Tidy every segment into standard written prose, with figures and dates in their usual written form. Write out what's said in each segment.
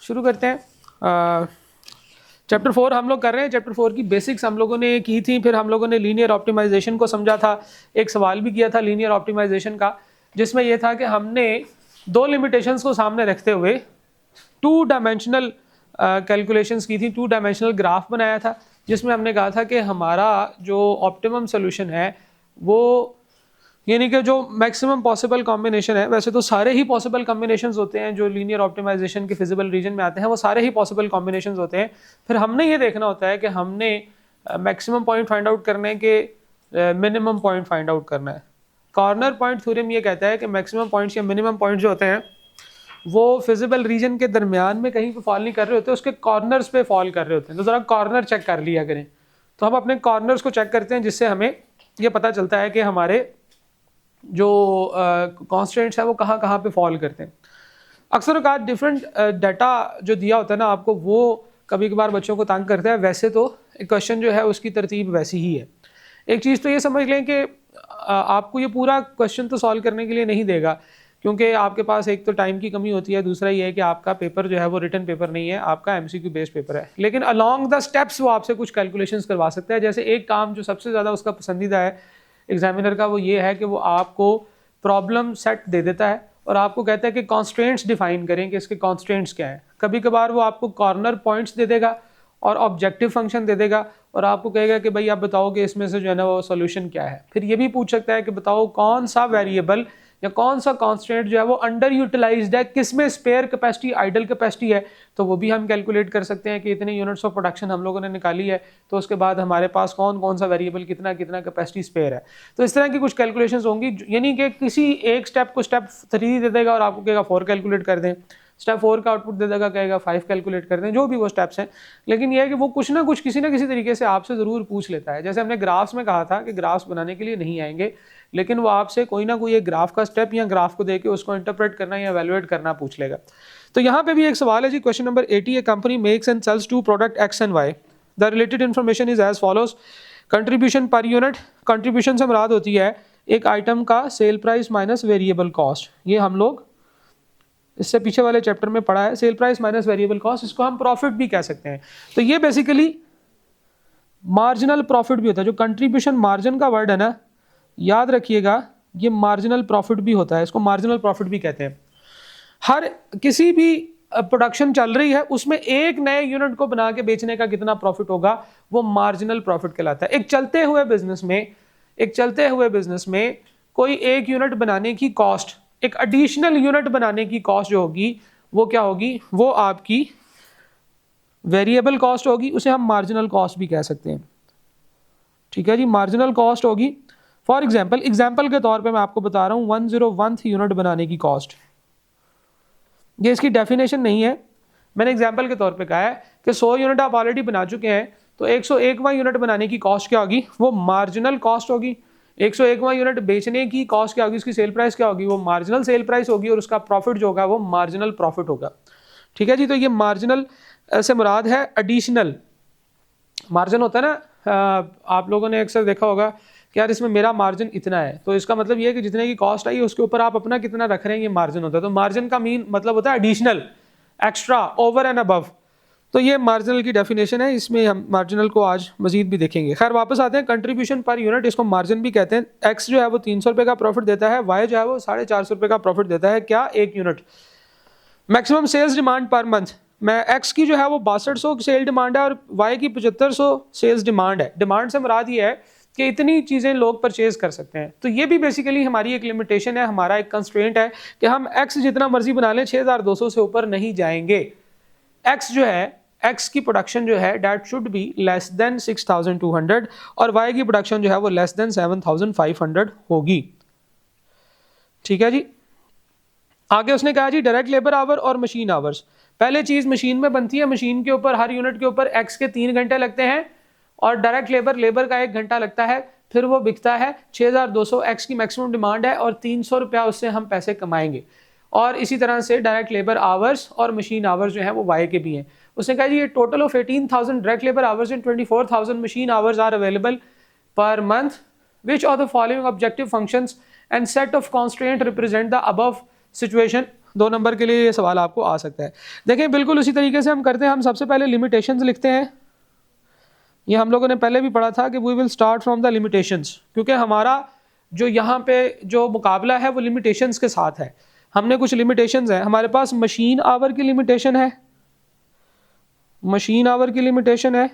शुरू करते हैं। चैप्टर 4 हम लोग कर रहे हैं। चैप्टर 4 की बेसिक्स हम लोगों ने की थी, फिर हम लोगों ने लीनियर ऑप्टिमाइजेशन को समझा था, एक सवाल भी किया था लीनियर ऑप्टिमाइजेशन का, जिसमें यह था कि हमने दो लिमिटेशंस को सामने रखते हुए टू डायमेंशनल कैलकुलेशंस की थी, टू डायमेंशनल ग्राफ बनाया था, जिसमें हमने कहा था कि हमारा जो ऑप्टिमम सोल्यूशन है वो यानी कि जो मैक्सिमम पॉसिबल कॉम्बिनेशन है, वैसे तो सारे ही पॉसिबल कॉम्बिनेशंस होते हैं जो लीनियर ऑप्टिमाइजेशन के फिजिबल रीजन में आते हैं, वो सारे ही पॉसिबल कॉम्बिनेशंस होते हैं। फिर हमने ये देखना होता है कि हमने मैक्सिमम पॉइंट फाइंड आउट करने के मिनिमम पॉइंट फाइंड आउट करना है। कॉर्नर पॉइंट थ्योरम ये कहता है कि मैक्सिमम पॉइंट्स या मिनिमम पॉइंट जो होते हैं वो फिजिबल रीजन के दरमियान में कहीं पे फॉल नहीं कर रहे होते, उसके कॉर्नर्स पे फॉल कर रहे होते हैं। तो ज़रा कॉर्नर चेक कर लिया करें। तो हम अपने कॉर्नर्स को चेक करते हैं, जिससे हमें ये पता चलता है कि हमारे जो कॉन्स्टेंट्स है वो कहाँ कहाँ पे फॉल करते हैं। अक्सर औकात डिफरेंट डाटा जो दिया होता है ना आपको, वो कभी कभार बच्चों को तंग करता है। वैसे तो क्वेश्चन जो है उसकी तरतीब वैसी ही है। एक चीज़ तो ये समझ लें कि आपको ये पूरा क्वेश्चन तो सॉल्व करने के लिए नहीं देगा, क्योंकि आपके पास एक तो टाइम की कमी होती है, दूसरा ये है कि आपका पेपर जो है वो रिटन पेपर नहीं है, आपका MCQ बेस्ड पेपर है। लेकिन अलॉन्ग द स्टेप्स वो आपसे कुछ कैलकुलेशंस करवा सकता है। जैसे एक काम जो सबसे ज़्यादा उसका पसंदीदा है एग्जामिनर का, वो ये है कि वो आपको प्रॉब्लम सेट दे देता है और आपको कहता है कि कॉन्स्ट्रेंट्स डिफाइन करें कि इसके कॉन्स्ट्रेंट्स क्या है। कभी कभार वो आपको कॉर्नर पॉइंट्स दे देगा और ऑब्जेक्टिव फंक्शन दे देगा और आपको कहेगा कि भाई आप बताओ कि इसमें से जो है ना वो सोल्यूशन क्या है। फिर ये भी पूछ सकता है कि बताओ कौन सा वेरिएबल या कौन सा कॉन्स्टेंट जो है वो अंडर यूटिलाइज्ड है, किसमें स्पेयर कैपेसिटी आइडल कैपेसिटी है, तो वो भी हम कैलकुलेट कर सकते हैं कि इतने यूनिट्स ऑफ प्रोडक्शन हम लोगों ने निकाली है, तो उसके बाद हमारे पास कौन कौन सा वेरिएबल कितना कितना कैपेसिटी स्पेयर है। तो इस तरह की कुछ कैलकुलेशंस होंगी, यानी कि किसी एक स्टेप को स्टेप 3 दे देगा और आपको कहेगा 4 कैलकुलेट कर दें, स्टेप 4 का आउटपुट दे देगा कहेगा 5 कैलकुलेट कर दें, जो भी वो स्टेप्स हैं। लेकिन यह है कि वो कुछ ना कुछ किसी ना किसी तरीके से आपसे ज़रूर पूछ लेता है। जैसे हमने ग्राफ्स में कहा था कि ग्राफ्स बनाने के लिए नहीं आएंगे, लेकिन वो आपसे कोई ना कोई एक ग्राफ का स्टेप या ग्राफ को देके उसको इंटरप्रेट करना या एवेलुएट करना पूछ लेगा। तो यहाँ पे भी एक सवाल है जी, question number 80, a company makes and sales to product X and Y। The related information is as follows. Contribution per unit, contribution से मुराद होती है एक आइटम का sale price minus variable cost. ये हम लोग इससे पीछे वाले चैप्टर में पढ़ा है, cell price minus variable cost, इसको हम प्रॉफिट भी कह सकते हैं। तो ये बेसिकली मार्जिनल प्रॉफिट भी होता है। जो कंट्रीब्यूशन मार्जिन का वर्ड है ना, याद रखिएगा, ये मार्जिनल प्रॉफिट भी होता है, इसको मार्जिनल प्रॉफिट भी कहते हैं। हर किसी भी प्रोडक्शन चल रही है उसमें एक नए यूनिट को बना के बेचने का कितना प्रॉफिट होगा, वो मार्जिनल प्रॉफिट कहलाता है। एक चलते हुए बिजनेस में कोई एक यूनिट बनाने की कॉस्ट, एक एडिशनल यूनिट बनाने की कॉस्ट जो होगी वो क्या होगी, वो आपकी वेरिएबल कॉस्ट होगी, उसे हम मार्जिनल कॉस्ट भी कह सकते हैं। ठीक है जी, मार्जिनल कॉस्ट होगी। फॉर एग्जाम्पल के तौर पे मैं आपको बता रहा हूँ 101th यूनिट बनाने की कॉस्ट। ये इसकी डेफिनेशन नहीं है, मैंने एग्जाम्पल के तौर पे कहा है कि 100 यूनिट आप ऑलरेडी बना चुके हैं, तो 101वां यूनिट बनाने की कॉस्ट क्या होगी, वो मार्जिनल कॉस्ट होगी। 101वां यूनिट बेचने की कॉस्ट क्या होगी, उसकी सेल प्राइस क्या होगी, वो मार्जिनल सेल प्राइस होगी, और उसका प्रॉफिट जो होगा वो मार्जिनल प्रॉफिट होगा। ठीक है जी, तो ये मार्जिनल से मुराद है एडिशनल। मार्जिन होता है ना, आप लोगों ने अक्सर देखा होगा कि यार इसमें मेरा मार्जिन इतना है, तो इसका मतलब ये है कि जितने की कॉस्ट आई उसके ऊपर आप अपना कितना रख रहे हैं, ये मार्जिन होता है। तो मार्जिन का मीन मतलब होता है additional, extra, over and above. तो ये मार्जिनल की डेफिनेशन है, इसमें हम मार्जिनल को आज मजीद भी देखेंगे। खैर वापस आते हैं, कंट्रीब्यूशन पर यूनिट, इसको मार्जिन भी कहते हैं। एक्स जो है वो 300 रुपये का प्रॉफिट देता है, वाई जो है वो 450 रुपये का प्रॉफिट देता है, क्या, एक unit. Maximum sales demand per month, मैं एक्स की जो है वो 6200 सेल डिमांड है और वाई की 7500 सेल्स डिमांड है। डिमांड से मुराद ये है कि इतनी चीज़ें लोग परचेज कर सकते हैं। तो ये भी बेसिकली हमारी एक लिमिटेशन है, हमारा एक कंस्ट्रेंट है कि हम एक्स जितना मर्जी बना लें, 6200 से ऊपर नहीं जाएंगे। एक्स जो है, एक्स की प्रोडक्शन जो है that should be less then 6200 और वाई की प्रोडक्शन जो है वो लेस देन 7500 होगी। ठीक है जी, आगे उसने कहा जी डायरेक्ट लेबर आवर और मशीन आवर्स। पहले चीज़ मशीन में बनती है, मशीन के ऊपर हर यूनिट के ऊपर एक्स के 3 घंटे लगते हैं और डायरेक्ट लेबर का 1 घंटा लगता है, फिर वो बिकता है 6200, एक्स की मैक्सिमम डिमांड है और 300 रुपया उससे हम पैसे कमाएंगे। और इसी तरह से डायरेक्ट लेबर आवर्स और मशीन आवर्स जो है वो वाई के भी हैं। उसने कहा जी ये total of 18,000 direct labour hours and 24,000 machine hours are available per month, which of the following objective functions and set of constraint represent the above situation. 2 number के लिए ये सवाल आपको आ सकता है। देखें बिल्कुल उसी तरीके से हम करते हैं, हम सबसे पहले लिमिटेशंस लिखते हैं। ये हम लोगों ने पहले भी पढ़ा था कि we will start from the limitations, क्योंकि हमारा जो यहाँ पे जो मुकाबला है वो लिमिटेशंस के साथ है। हमने कुछ लिमिटेशंस हैं, हमारे पास मशीन आवर की लिमिटेशन है, मशीन आवर की लिमिटेशन है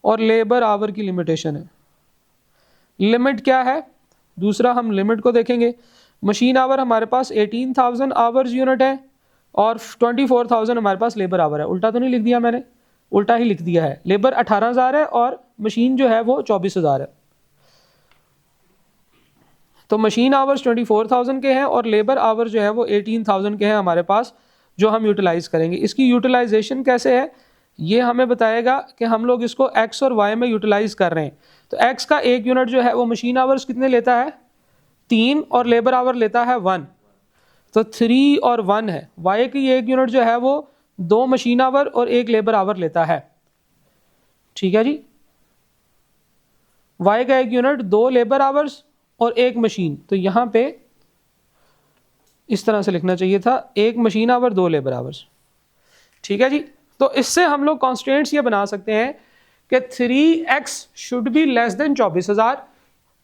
और लेबर आवर की लिमिटेशन है। लिमिट क्या है, दूसरा हम लिमिट को देखेंगे। मशीन आवर हमारे पास 18,000 आवर्स यूनिट है और 24,000 हमारे पास लेबर आवर है। उल्टा तो नहीं लिख दिया मैंने, उल्टा ही लिख दिया है। लेबर 18,000 है और मशीन जो है वो 24,000 है। तो मशीन आवर्स 24,000 के हैं और लेबर आवर जो है वो 18,000 के हैं हमारे पास, जो हम यूटिलाइज करेंगे। इसकी यूटिलाइजेशन कैसे है ये हमें बताएगा कि हम लोग इसको एक्स और वाई में यूटिलाइज कर रहे हैं। तो एक्स का एक यूनिट जो है वो मशीन आवर्स कितने लेता है, 3, और लेबर आवर लेता है 1, तो 3 और 1 है। वाई की एक यूनिट जो है वो 2 मशीन आवर और 1 लेबर आवर लेता है। ठीक है जी, वाई का एक यूनिट 2 लेबर आवर्स और 1 मशीन, तो यहाँ पे इस तरह से लिखना चाहिए था, 1 मशीन आवर 2 लेबर आवर्स। ठीक है जी, तो इससे हम लोग कॉन्स्टेंट्स ये बना सकते हैं कि 3x should be less then 24,000,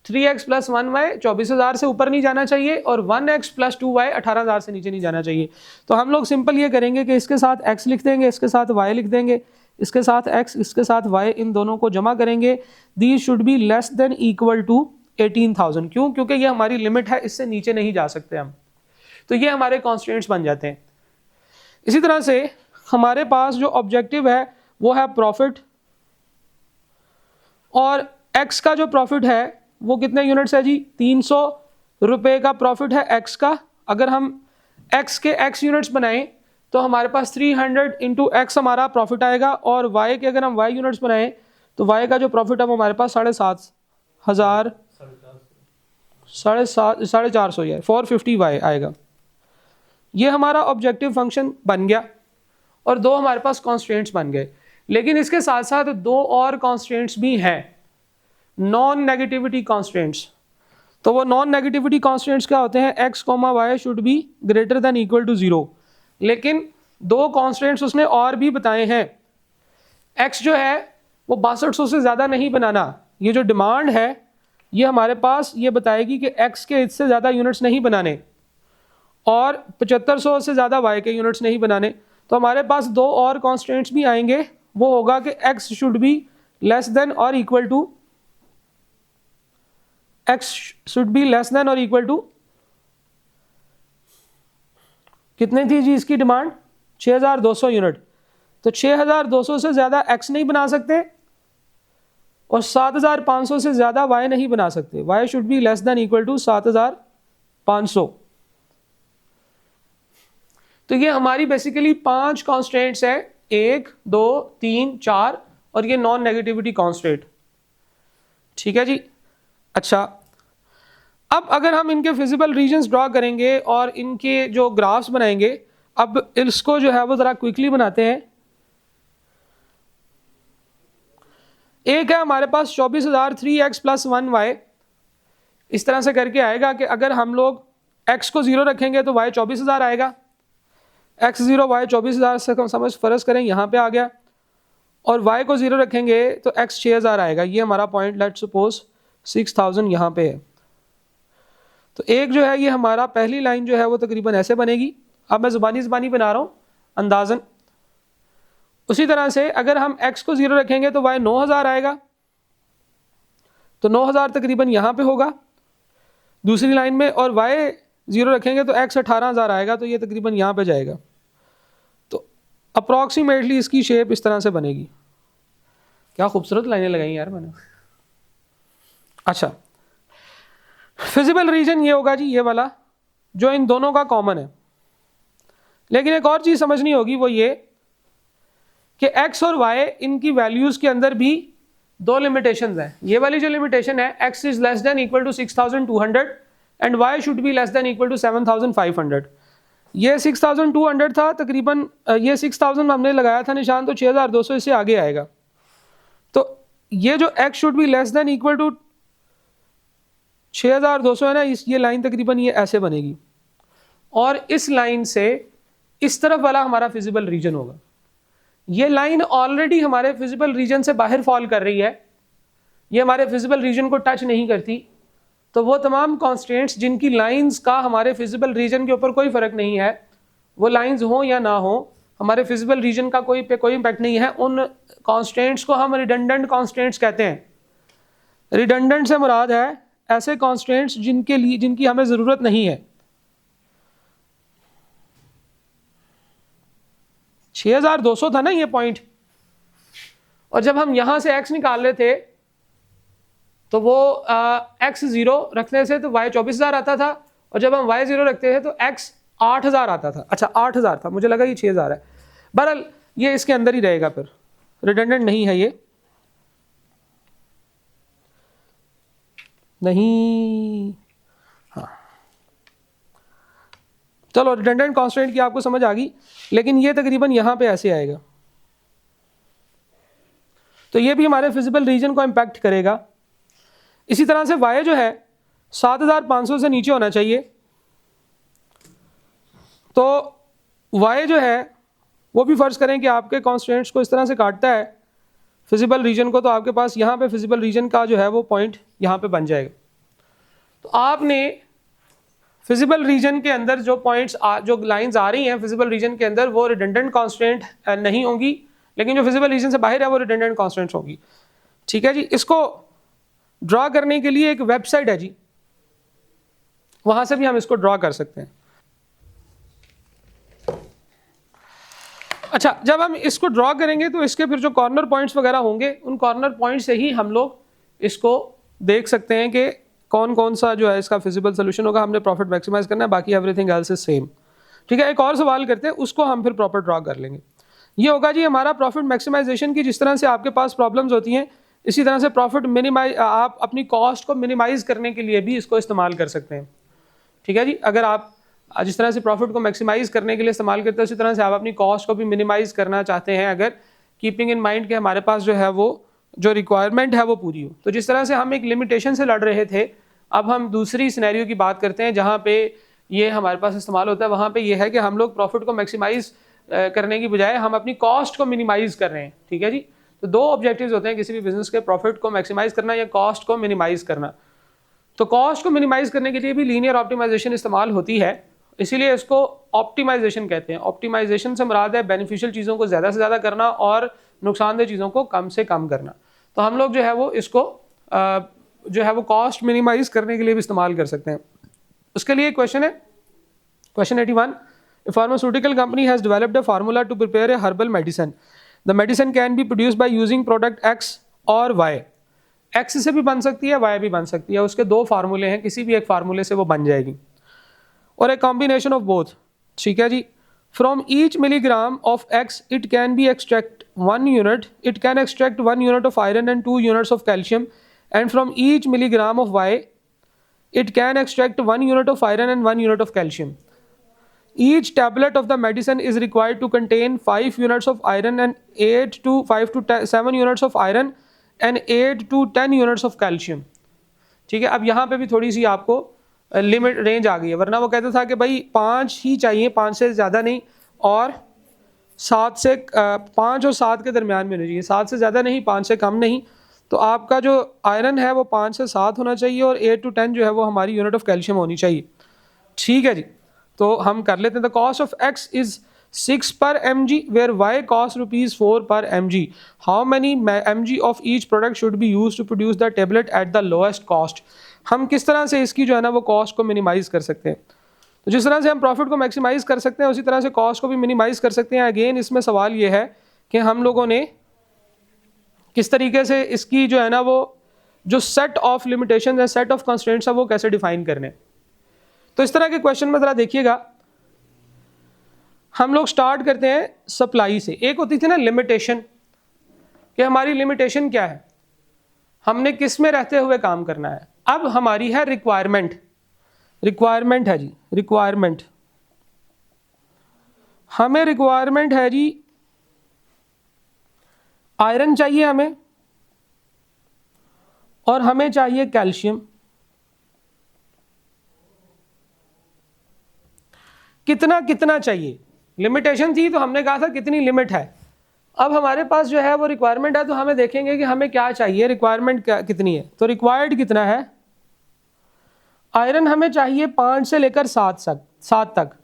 3x plus 1y 24,000 से ऊपर नहीं जाना चाहिए और 1x प्लस 2y 18,000 से नीचे नहीं जाना चाहिए। तो हम लोग सिंपल ये करेंगे कि इसके साथ x लिख देंगे, इसके साथ y लिख देंगे, इसके साथ x, इसके साथ y, इन दोनों को जमा करेंगे। These should be less than equal to 18,000। क्यों? क्योंकि ये हमारी लिमिट है, इससे नीचे नहीं जा सकते हम। तो ये हमारे कॉन्स्टेंट्स बन जाते हैं। इसी तरह से हमारे पास जो ऑब्जेक्टिव है वो है प्रॉफिट, और x का जो प्रॉफिट है वो कितने यूनिट्स है जी, 300 रुपये का प्रॉफिट है x का। अगर हम x के x यूनिट्स बनाएं तो हमारे पास 300 इंटू एक्स हमारा प्रॉफिट आएगा, और y के अगर हम y यूनिट्स बनाएं तो y का जो प्रॉफिट है वो हमारे पास 7,500 450 यार 450y आएगा। ये हमारा ऑब्जेक्टिव फंक्शन बन गया और 2 हमारे पास कॉन्स्टेंट्स बन गए। लेकिन इसके साथ साथ 2 और कॉन्स्टेंट्स भी हैं, नॉन नेगेटिविटी कॉन्स्टेंट्स। तो वो नॉन नेगेटिविटी कॉन्स्टेंट्स क्या होते हैं, x, y should be greater than equal to 0। लेकिन 2 कॉन्स्टेंट्स उसने और भी बताए हैं। x जो है वो 6200 से ज़्यादा नहीं बनाना, ये जो डिमांड है ये हमारे पास ये बताएगी कि x के इससे ज़्यादा यूनिट्स नहीं बनाने और 7500 से ज़्यादा y के यूनिट्स नहीं बनाने। तो हमारे पास 2 और कॉन्स्टेंट्स भी आएंगे, वो होगा कि x should be less than और equal to, x should be less than और इक्वल टू, कितनी थी जी इसकी डिमांड, 6200 यूनिट। तो 6200 से ज़्यादा x नहीं बना सकते और 7500 से ज़्यादा y नहीं बना सकते। y should be less than equal to 7500। तो ये हमारी बेसिकली 5 कॉन्स्टेंट्स है, 1, 2, 3, 4 और ये नॉन नेगेटिविटी कॉन्स्टेंट। ठीक है जी। अच्छा, अब अगर हम इनके फिजिबल रीजन्स ड्रॉ करेंगे और इनके जो ग्राफ्स बनाएंगे, अब इसको जो है वो ज़रा क्विकली बनाते हैं। एक है हमारे पास 24,000 3x प्लस 1y, इस तरह से करके आएगा कि अगर हम लोग x को 0 रखेंगे तो y 24,000 आएगा, x 0 y 24,000 से हम समझ फर्ज करें यहाँ पे आ गया, और y को 0 रखेंगे तो x 6,000 आएगा। ये हमारा पॉइंट लेट्स सपोज 6,000 यहाँ पे है। तो एक जो है ये हमारा पहली लाइन जो है वो तकरीबन ऐसे बनेगी। अब मैं ज़ुबानी बना रहा हूँ अंदाज़न। उसी तरह से अगर हम x को 0 रखेंगे तो y 9,000 आएगा, तो 9,000 तकरीबन यहाँ पे होगा दूसरी लाइन में, और y 0 रखेंगे तो x 18,000 आएगा, तो ये तकरीबन यहाँ पे जाएगा। तो अप्रॉक्सीमेटली इसकी शेप इस तरह से बनेगी। क्या खूबसूरत लाइनें लगाई यार मैंने। अच्छा, फिजिबल रीजन ये होगा जी, ये वाला जो इन दोनों का कॉमन है। लेकिन एक और चीज़ समझनी होगी, वो ये कि x और y इनकी वैल्यूज़ के अंदर भी 2 लिमिटेशंस हैं। ये वाली जो लिमिटेशन है, x is less than equal to 6,200 and y should be less than equal to 7,500। ये 6,200 था तकरीबन, ये 6,000 हमने लगाया था निशान, तो 6,200 इससे आगे आएगा। तो ये जो x should be less than equal to 6,200 है ना, ये लाइन तकरीबन ये ऐसे बनेगी। और इस लाइन से इस तरफ वाला हमारा फिजिबल रीजन होगा। ये लाइन ऑलरेडी हमारे फिजिबल रीजन से बाहर फॉल कर रही है, ये हमारे फिजिबल रीजन को टच नहीं करती। तो वो तमाम कॉन्स्टेंट्स जिनकी लाइंस का हमारे फिजिबल रीजन के ऊपर कोई फ़र्क नहीं है, वो लाइंस हो या ना हो, हमारे फिजिबल रीजन का कोई इम्पैक्ट नहीं है, उन कॉन्स्टेंट्स को हम रिडंडेंट कॉन्स्टेंट्स कहते हैं। रिडंडेंट से मुराद है ऐसे कॉन्स्टेंट्स जिनकी हमें ज़रूरत नहीं है। 6200 था ना ये पॉइंट, और जब हम यहां से x निकाल रहे थे तो वो x 0 रखने से तो y 24,000 आता था, और जब हम y 0 रखते थे तो x 8,000 आता था। अच्छा 8,000 था, मुझे लगा ये 6,000 है। बहरहाल ये इसके अंदर ही रहेगा, फिर रिडंडेंट नहीं है ये, नहीं। हाँ चलो, रिडंडेंट कांस्टेंट की आपको समझ आ गई, लेकिन ये तकरीबन यहाँ पे ऐसे आएगा, तो ये भी हमारे फिजिबल रीजन को इम्पैक्ट करेगा। इसी तरह से y जो है 7,500 से नीचे होना चाहिए, तो y जो है वो भी फ़र्ज़ करें कि आपके कॉन्स्टेंट्स को इस तरह से काटता है फिजिबल रीजन को, तो आपके पास यहाँ पे फिजिबल रीजन का जो है वो पॉइंट यहाँ पे बन जाएगा। तो आपने फिजिबल रीजन के अंदर जो पॉइंट्स जो लाइंस आ रही हैं फिजिबल रीजन के अंदर, वो रिडंडेंट कांस्टेंट नहीं होंगी, लेकिन जो फिजिबल रीजन से बाहर है वो रिडंडेंट कांस्टेंट्स होंगी। ठीक है जी। इसको ड्रा करने के लिए एक वेबसाइट है जी, वहां से भी हम इसको ड्रा कर सकते हैं। अच्छा, जब हम इसको ड्रा करेंगे तो इसके फिर जो कॉर्नर पॉइंट्स वगैरह होंगे, उन कॉर्नर पॉइंट से ही हम लोग इसको देख सकते हैं कि कौन कौन सा जो है इसका फिजिबल सोल्यूशन होगा। हमने प्रॉफिट मैक्सिमाइज करना है, बाकी एवरीथिंग एल्स इज सेम। ठीक है, एक और सवाल करते हैं, उसको हम फिर प्रॉपर ड्रा कर लेंगे। ये होगा जी हमारा प्रॉफिट मैक्सिमाइजेशन की, जिस तरह से आपके पास प्रॉब्लम्स होती हैं, इसी तरह से प्रॉफिट मिनिमाइज, आप अपनी कॉस्ट को मिनिमाइज करने के लिए भी इसको इस्तेमाल कर सकते हैं। ठीक है जी, अगर आप जिस तरह से प्रॉफिट को मैक्सिमाइज करने के लिए इस्तेमाल करते हैं, उसी तरह से आप अपनी कॉस्ट को भी मिनिमाइज करना चाहते हैं, अगर कीपिंग इन माइंड कि हमारे पास जो है वो जो रिक्वायरमेंट है वो पूरी हो। तो जिस तरह से हम एक लिमिटेशन से लड़ रहे थे, अब हम दूसरी सिनेरियो की बात करते हैं जहाँ पे ये हमारे पास इस्तेमाल होता है। वहाँ पे ये है कि हम लोग प्रॉफिट को मैक्सिमाइज करने की बजाय हम अपनी कॉस्ट को मिनिमाइज कर रहे हैं। ठीक है जी, तो दो ऑब्जेक्टिव्स होते हैं किसी भी बिजनेस के, प्रॉफिट को मैक्सिमाइज करना या कॉस्ट को मिनिमाइज करना। तो कॉस्ट को मिनिमाइज करने के लिए भी लीनियर ऑप्टिमाइजेशन इस्तेमाल होती है, इसीलिए इसको ऑप्टिमाइजेशन कहते हैं। ऑप्टिमाइजेशन से मुराद है बेनिफिशियल चीज़ों को ज़्यादा से ज़्यादा करना और नुकसानदेह चीज़ों को कम से कम करना। तो हम लोग जो है वो इसको जो है वो कॉस्ट मिनिमाइज करने के लिए भी इस्तेमाल कर सकते हैं। उसके लिए क्वेश्चन है, question 81, a pharmaceutical company has developed a formula to prepare a herbal medicine. The medicine can be produce by using product X और वाई। एक्स से भी बन सकती है, वाई भी बन सकती है, उसके दो फार्मूले हैं, किसी भी एक फार्मूले से वो बन जाएगी, और ए कॉम्बिनेशन ऑफ बोथ। ठीक है जी। From each milligram of X it can be extract 1 unit, it can extract 1 unit of iron and 2 units of calcium, and from each milligram of Y it can extract 1 unit of iron and 1 unit of calcium. Each tablet of the medicine is required to contain 5 units of iron and 5 to 7 units of iron and 8 to 10 units of calcium. ठीक है, अब यहाँ पे भी थोड़ी सी आपको limit range आ गई है, वरना वो कहता था कि भाई 5 ही चाहिए, 5 से ज़्यादा नहीं, और 5 और 7 के दरमियान में होनी चाहिए, 7 से ज़्यादा नहीं, 5 से कम नहीं। तो आपका जो आयरन है वो 5 से 7 होना चाहिए, और 8 to 10 जो है वो हमारी यूनिट ऑफ कैल्शियम होनी चाहिए। ठीक है जी, तो हम कर लेते हैं। The cost of X is 6 per mg where y cost ₹4 per mg। How many mg of each product should be use to produce the tablet at the lowest cost. हम किस तरह से इसकी जो है ना वो कॉस्ट को मिनिमाइज कर सकते हैं। तो जिस तरह से हम प्रॉफिट को मैक्सिमाइज कर सकते हैं, उसी तरह से कॉस्ट को भी मिनिमाइज कर सकते हैं। अगेन इसमें सवाल ये है कि हम लोगों ने किस तरीके से इसकी जो है ना वो जो सेट ऑफ लिमिटेशन है, सेट ऑफ कंस्ट्रेंट्स है, वो कैसे डिफाइन करने। तो इस तरह के क्वेश्चन में ज़रा देखिएगा, हम लोग स्टार्ट करते हैं सप्लाई से। एक होती थी ना लिमिटेशन, कि हमारी लिमिटेशन क्या है, हमने किस में रहते हुए काम करना है। अब हमारी है रिक्वायरमेंट। रिक्वायरमेंट है जी, रिक्वायरमेंट, हमें रिक्वायरमेंट है जी आयरन चाहिए हमें, और हमें चाहिए कैल्शियम। कितना कितना चाहिए, लिमिटेशन थी तो हमने कहा था कितनी लिमिट है। अब हमारे पास जो है वो रिक्वायरमेंट है, तो हमें देखेंगे कि हमें क्या चाहिए, रिक्वायरमेंट क्या कितनी है। तो रिक्वायर्ड कितना है, आयरन हमें चाहिए 5 से लेकर 7 तक।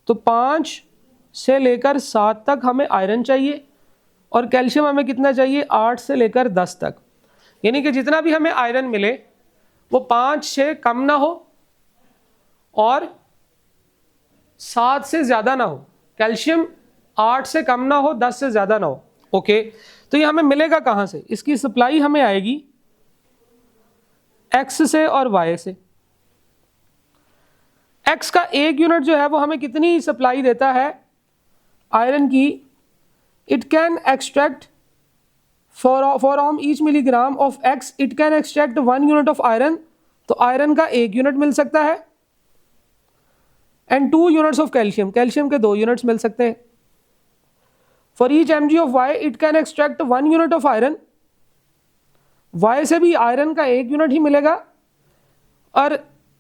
तो 5 से लेकर 7 तक हमें आयरन चाहिए, और कैल्शियम हमें कितना चाहिए, 8 से लेकर 10 तक। यानी कि जितना भी हमें आयरन मिले वो 5 से कम ना हो और 7 से ज़्यादा ना हो। कैल्शियम 8 से कम ना हो, 10 से ज़्यादा ना हो। ओके, तो ये हमें मिलेगा कहाँ से, इसकी सप्लाई हमें आएगी एक्स से और वाई से। एक्स का एक यूनिट जो है वो हमें कितनी सप्लाई देता है आयरन की, it can extract from each milligram of X it can extract 1 unit of iron. तो आयरन का 1 यूनिट मिल सकता है, and 2 units of calcium, calcium के 2 यूनिट्स मिल सकते हैं। For each mg of Y it can extract 1 unit of iron, Y से भी आयरन का 1 यूनिट ही मिलेगा और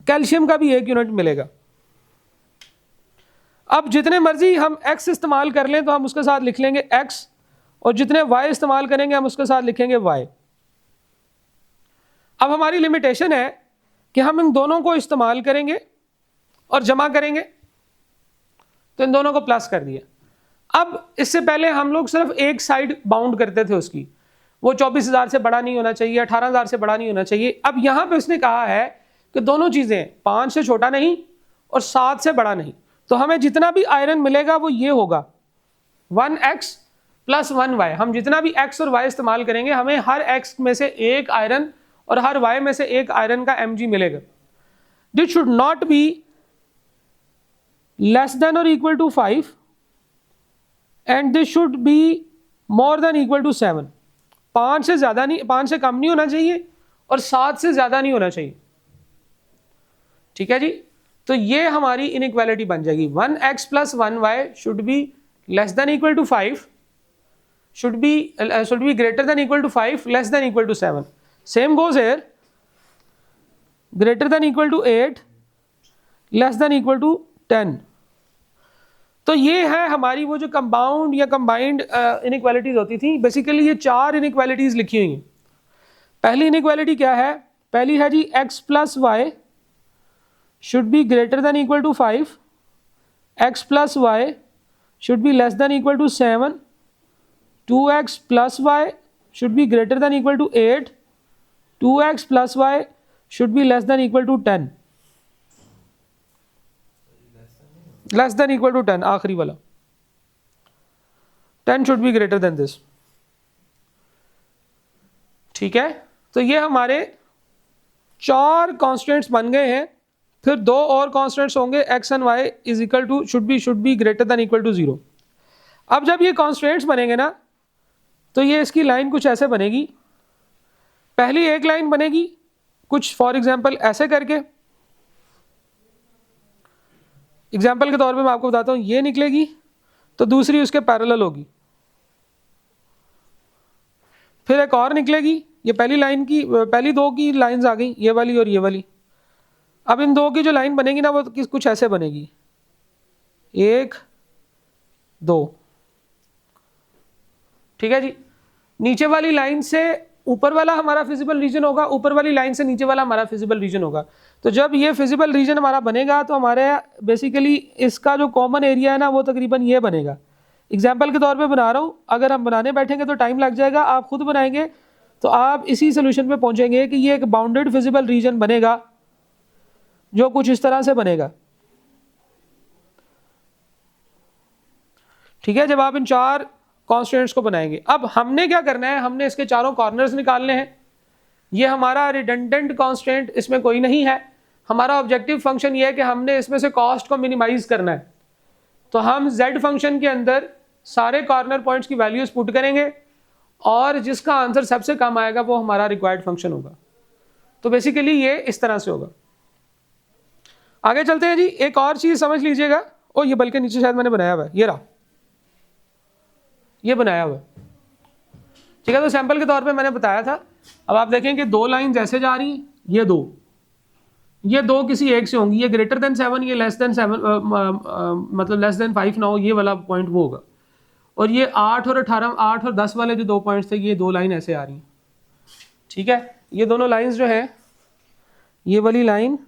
कैल्शियम का भी 1 यूनिट मिलेगा। अब जितने मर्जी हम x इस्तेमाल कर लें तो हम उसके साथ लिख लेंगे x, और जितने y इस्तेमाल करेंगे हम उसके साथ लिखेंगे y। अब हमारी लिमिटेशन है कि हम इन दोनों को इस्तेमाल करेंगे और जमा करेंगे, तो इन दोनों को प्लस कर दिया। अब इससे पहले हम लोग सिर्फ एक साइड बाउंड करते थे उसकी, वो 24,000 से बड़ा नहीं होना चाहिए, 18,000 से बड़ा नहीं होना चाहिए। अब यहां पे उसने कहा है कि दोनों चीजें 5 से छोटा नहीं और 7 से बड़ा नहीं। तो हमें जितना भी आयरन मिलेगा वो ये होगा 1x प्लस 1y। हम जितना भी x और y इस्तेमाल करेंगे हमें हर x में से एक आयरन और हर y में से एक आयरन का mg मिलेगा। This should not be less than और equal to 5 and this should be more than equal to 7। 5 से ज्यादा नहीं, 5 से कम नहीं होना चाहिए और 7 से ज्यादा नहीं होना चाहिए। ठीक है जी, तो ये हमारी इनइक्वालिटी बन जाएगी। 1x plus 1y should be less than equal to 5, should be greater than equal to 5, less than equal to 7. Same goes here, greater than equal to 8, less than equal to 10. तो ये है हमारी वो जो compound या combined inequalities होती थी। Basically ये 4 इनइक्वालिटीज लिखी हुई हैं। पहली इनइक्वालिटी क्या है, पहली है जी x plus Y should be greater than equal to 5, x plus Y should be less than equal to 7, 2x plus y should be greater than equal to 8, 2x plus y should be less than equal to 10, less than equal to 10, आखिरी वाला 10 should be greater than this। ठीक है, तो ये हमारे 4 constants बन गए हैं। फिर 2 और कॉन्स्टेंट्स होंगे x and y is equal to should be greater than equal to 0। अब जब ये कॉन्स्टेंट्स बनेंगे ना तो ये इसकी लाइन कुछ ऐसे बनेगी। पहली एक लाइन बनेगी कुछ फॉर एग्जांपल ऐसे करके, एग्जांपल के तौर पे मैं आपको बताता हूँ, ये निकलेगी तो दूसरी उसके पैरेलल होगी, फिर एक और निकलेगी। ये पहली लाइन की पहली 2 की लाइंस आ गई, ये वाली और ये वाली। अब इन 2 की जो लाइन बनेगी ना वो कुछ ऐसे बनेगी, 1 2। ठीक है जी, नीचे वाली लाइन से ऊपर वाला हमारा फिजिबल रीजन होगा, ऊपर वाली लाइन से नीचे वाला हमारा फिजिबल रीजन होगा। तो जब ये फिजिबल रीजन हमारा बनेगा तो हमारे बेसिकली इसका जो कॉमन एरिया है ना वो तकरीबन ये बनेगा। एग्जाम्पल के तौर पे बना रहा हूँ, अगर हम बनाने बैठेंगे तो टाइम लग जाएगा, आप खुद बनाएंगे तो आप इसी सोल्यूशन पे पहुंचेंगे कि ये एक बाउंडेड फिजिबल रीजन बनेगा जो कुछ इस तरह से बनेगा। ठीक है, जब आप इन 4 कॉन्स्टेंट्स को बनाएंगे। अब हमने क्या करना है, हमने इसके चारों कॉर्नर्स निकालने हैं। ये हमारा रिडंडेंट कॉन्स्टेंट इसमें कोई नहीं है। हमारा ऑब्जेक्टिव फंक्शन ये है कि हमने इसमें से कॉस्ट को मिनिमाइज करना है। तो हम z फंक्शन के अंदर सारे कॉर्नर पॉइंट्स की वैल्यूज पुट करेंगे और जिसका आंसर सबसे कम आएगा वो हमारा रिक्वायर्ड फंक्शन होगा। तो बेसिकली ये इस तरह से होगा। आगे चलते हैं जी, एक और चीज समझ लीजिएगा। ओ ये बल्कि नीचे शायद मैंने बनाया हुआ है, ये रहा, ये बनाया हुआ है। ठीक है, तो सैंपल के तौर पे मैंने बताया था। अब आप देखें कि 2 लाइंस ऐसे जा रही हैं, ये 2, ये दो किसी एक से होंगी, ये ग्रेटर देन 7, ये लेस देन 7, मतलब लेस देन 5 ना हो, ये वाला पॉइंट वो होगा। और ये 8 और 18, 8 और 10 वाले जो 2 पॉइंट्स थे, ये 2 लाइन ऐसे आ रही हैं। ठीक है, ये दोनों लाइंस जो है, ये वाली लाइन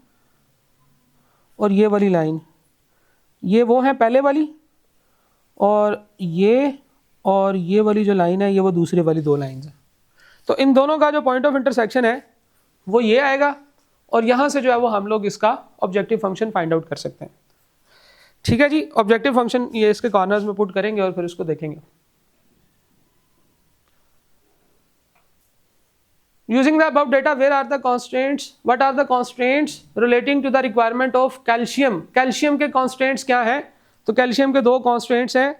और ये वाली लाइन, ये वो है पहले वाली, और ये वाली जो लाइन है ये वो दूसरे वाली 2 लाइंस हैं। तो इन दोनों का जो पॉइंट ऑफ इंटरसेक्शन है वो ये आएगा, और यहाँ से जो है वो हम लोग इसका ऑब्जेक्टिव फंक्शन फाइंड आउट कर सकते हैं। ठीक है जी, ऑब्जेक्टिव फंक्शन ये इसके कॉर्नर्स में पुट करेंगे और फिर इसको देखेंगे। Using the above data, where are the constraints? What are the constraints relating to the requirement of calcium? Calcium के constraints क्या हैं? तो कैल्शियम के 2 constraints हैं।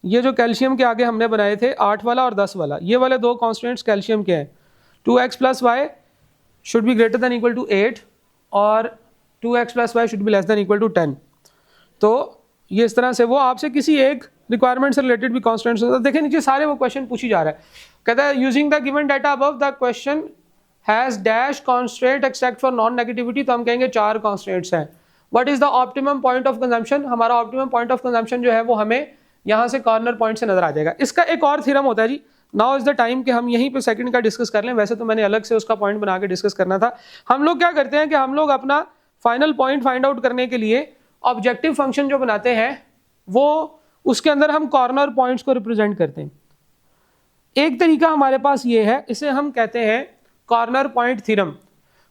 ये जो कैल्शियम के आगे हमने बनाए थे 8 वाला और 10 वाला, ये वाले 2 constraints कैल्शियम के हैं। 2x plus y should be greater than equal to 8 और 2x plus y should be less than equal to 10। तो ये इस तरह से वो आपसे किसी एक रिक्वायरमेंट से रिलेटेड भी कॉन्स्टेंट्स होता है। देखिए नीचे सारे वो क्वेश्चन पूछी जा रहा है, कहता है using the given data above the question has dash constant except for non negativity. तो हम कहेंगे 4 कॉन्स्टेंट्स हैं। What is the optimum point of consumption? हमारा ऑप्टिमम पॉइंट ऑफ कंजम्पशन जो है वो हमें यहाँ से कॉर्नर पॉइंट से नजर आ जाएगा। इसका एक और थ्योरम होता है जी, नाउ इज द टाइम कि हम यहीं पे सेकंड का डिस्कस कर लें। वैसे तो मैंने अलग से उसका पॉइंट बना के डिस्कस करना था। हम लोग क्या करते हैं कि हम लोग अपना फाइनल पॉइंट फाइंड आउट करने के लिए ऑब्जेक्टिव फंक्शन जो बनाते हैं वो उसके अंदर हम कॉर्नर पॉइंट्स को रिप्रेजेंट करते हैं। एक तरीका हमारे पास ये है, इसे हम कहते हैं corner point theorem.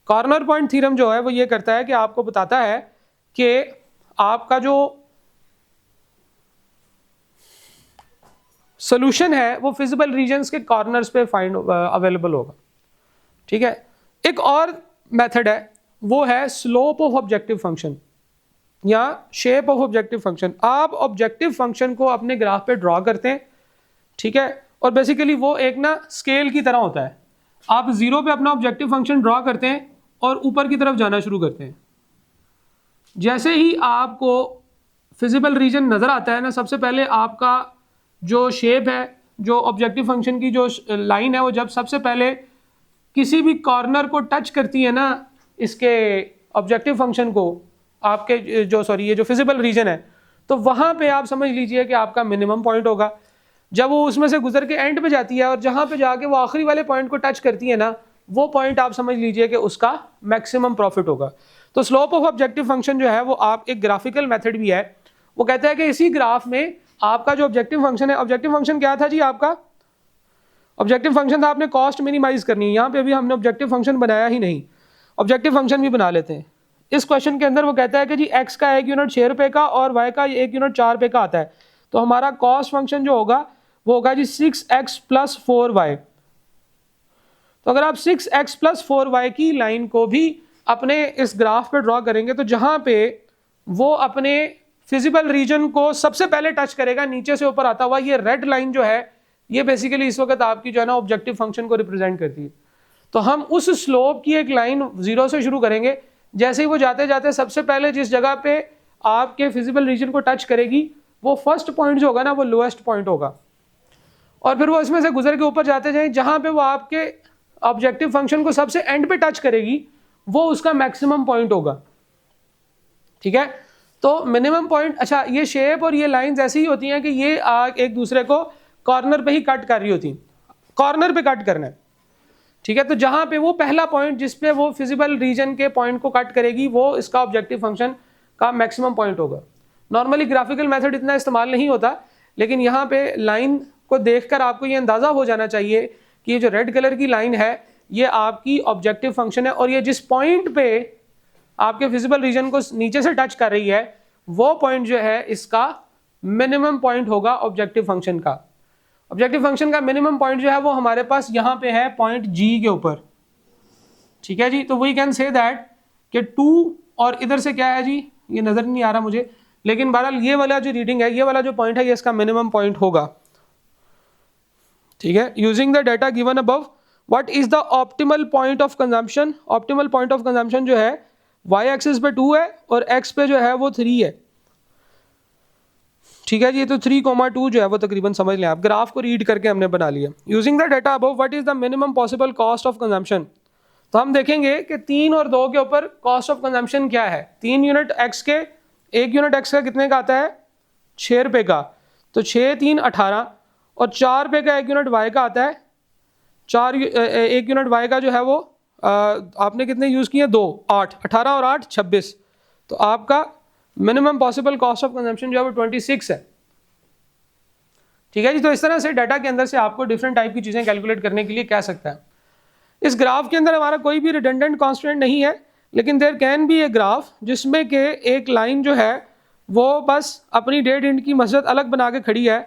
Corner point theorem जो है वो ये करता है कि आपको बताता है कि आपका जो सॉल्यूशन है वो फिजिबल रीजन्स के कॉर्नर्स पे फाइंड अवेलेबल होगा। ठीक है, एक और मेथड है वो है स्लोप ऑफ ऑब्जेक्टिव फंक्शन या शेप ऑफ ऑब्जेक्टिव फंक्शन। आप ऑब्जेक्टिव फंक्शन को अपने ग्राफ पे ड्रॉ करते हैं, ठीक है, और बेसिकली वो एक ना स्केल की तरह होता है। आप 0 पे अपना ऑब्जेक्टिव फंक्शन ड्रॉ करते हैं और ऊपर की तरफ जाना शुरू करते हैं। जैसे ही आपको फिजिबल रीजन नज़र आता है ना, सबसे पहले आपका जो शेप है, जो ऑब्जेक्टिव फंक्शन की जो लाइन है, वो जब सबसे पहले किसी भी कॉर्नर को टच करती है ना इसके ऑब्जेक्टिव फंक्शन को, आपके ये जो फिजिबल रीजन है, तो वहाँ पे आप समझ लीजिए कि आपका मिनिमम पॉइंट होगा। जब वो उसमें से गुजर के एंड पे जाती है और जहाँ पे जाके वो आखिरी वाले पॉइंट को टच करती है ना, वो पॉइंट आप समझ लीजिए कि उसका मैक्सिमम प्रॉफिट होगा। तो स्लोप ऑफ ऑब्जेक्टिव फंक्शन जो है वो आप एक ग्राफिकल मेथड भी है। वो कहता है कि इसी ग्राफ में आपका जो ऑब्जेक्टिव फंक्शन है, ऑब्जेक्टिव फंक्शन क्या था जी आपका? ऑब्जेक्टिव फंक्शन था आपने कॉस्ट मिनिमाइज करनी है। यहाँ पे अभी हमने ऑब्जेक्टिव फंक्शन बनाया ही नहीं, ऑब्जेक्टिव फंक्शन भी बना लेते हैं। इस क्वेश्चन के अंदर वो कहता है कि जी x का 1 यूनिट 6 रुपये का और y का 1 यूनिट 4 रुपये का आता है। तो हमारा कॉस्ट फंक्शन जो होगा वो होगा जी 6x + 4y। तो अगर आप 6x + 4y की लाइन को भी अपने इस ग्राफ पे ड्रॉ करेंगे, तो जहाँ पे वो अपने फिजिबल रीजन को सबसे पहले टच करेगा नीचे से ऊपर आता हुआ, ये रेड लाइन जो है ये बेसिकली इस वक्त आपकी जो है ना ऑब्जेक्टिव फंक्शन को रिप्रेजेंट करती है। तो हम उस स्लोप की एक लाइन 0 से शुरू करेंगे। जैसे ही वो जाते जाते सबसे पहले जिस जगह पे आपके फिजिबल रीजन को टच करेगी, वो फर्स्ट पॉइंट जो होगा ना वो लोएस्ट पॉइंट होगा, और फिर वो इसमें से गुजर के ऊपर जाते जाएं, जहां पे वो आपके ऑब्जेक्टिव फंक्शन को सबसे एंड पे टच करेगी वो उसका मैक्सिमम पॉइंट होगा। ठीक है, तो मिनिमम पॉइंट, अच्छा ये शेप और ये लाइंस ऐसी ही होती हैं कि ये एक दूसरे को कॉर्नर पे ही कट कर रही होती हैं, कॉर्नर पे कट करना है। ठीक है, तो जहां पे वो पहला पॉइंट जिस पे वो फिजिबल रीजन के पॉइंट को कट करेगी वो इसका ऑब्जेक्टिव फंक्शन का मैक्सिमम पॉइंट होगा। नॉर्मली ग्राफिकल मेथड इतना इस्तेमाल नहीं होता, लेकिन यहाँ पे लाइन को देखकर आपको ये अंदाज़ा हो जाना चाहिए कि ये जो रेड कलर की लाइन है ये आपकी ऑब्जेक्टिव फंक्शन है, और ये जिस पॉइंट पे आपके फिजिबल रीजन को नीचे से टच कर रही है वो पॉइंट जो है इसका मिनिमम पॉइंट होगा ऑब्जेक्टिव फंक्शन का। ऑब्जेक्टिव फंक्शन का मिनिमम पॉइंट जो है वो हमारे पास यहाँ पे है पॉइंट G के ऊपर। ठीक है जी, तो वी कैन से दैट कि 2 और इधर से क्या है जी ये नज़र नहीं आ रहा मुझे, लेकिन बहरहाल ये वाला जो रीडिंग है, ये वाला जो पॉइंट है ये इसका मिनिमम पॉइंट होगा। ठीक है, using the data given above what is the optimal point of consumption. Optimal point of consumption जो है y एक्सिस पे 2 है और x पे जो है वो 3 है। ठीक है जी, तो 3,2 जो है वो तकरीबन समझ लें आप, ग्राफ को रीड करके हमने बना लिया। Using the data above what is the minimum possible cost of consumption. तो हम देखेंगे कि 3 और 2 के ऊपर कॉस्ट ऑफ कंजम्पशन क्या है। 3 यूनिट एक्स के, 1 यूनिट एक्स का कितने का आता है 6 रुपये का, तो 6 3 18, और 4 रुपये का 1 यूनिट वाई का आता है 1 यूनिट वाई का जो है वो आपने कितने यूज़ किए 2, 8, 18 और 8 26, तो आपका minimum possible cost of consumption जो है वो 26 है। ठीक है जी। तो इस तरह से डाटा के अंदर से आपको डिफरेंट टाइप की चीज़ें कैलकुलेट करने के लिए कह सकता है। इस ग्राफ के अंदर हमारा कोई भी रिडंडेंट कांस्टेंट नहीं है, लेकिन there can be a graph जिसमें के एक लाइन जो है वो बस अपनी डेड एंड की मस्जिद अलग बना के खड़ी है,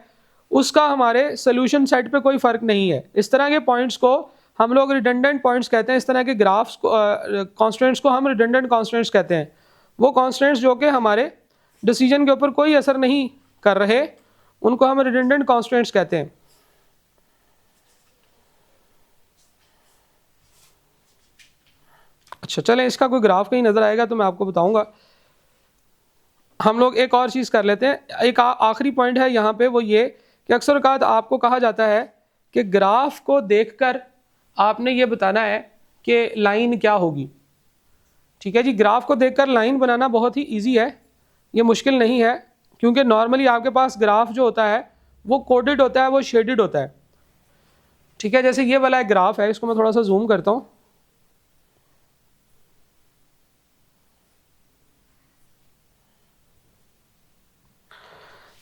उसका हमारे सोल्यूशन सेट पे कोई फ़र्क नहीं है। इस तरह के पॉइंट्स को हम लोग रिडंडेंट पॉइंट्स कहते हैं। इस तरह के ग्राफ्स को कांस्टेंट्स को हम रिडंडेंट कांस्टेंट्स कहते हैं। वो कांस्टेंट्स जो कि हमारे डिसीजन के ऊपर कोई असर नहीं कर रहे, उनको हम रिडंडेंट कांस्टेंट्स कहते हैं। अच्छा चलें, इसका कोई ग्राफ कहीं नज़र आएगा तो मैं आपको बताऊंगा। हम लोग एक और चीज़ कर लेते हैं। एक आखिरी पॉइंट है यहाँ पे, वो ये कि अक्सर औक़ात आपको कहा जाता है कि ग्राफ को देखकर आपने ये बताना है कि लाइन क्या होगी। ठीक है जी। ग्राफ को देखकर लाइन बनाना बहुत ही ईजी है, ये मुश्किल नहीं है, क्योंकि नॉर्मली आपके पास ग्राफ जो होता है वो कोडेड होता है, वो शेडेड होता है। ठीक है, जैसे ये वाला एक ग्राफ है, इसको मैं थोड़ा सा जूम करता हूँ।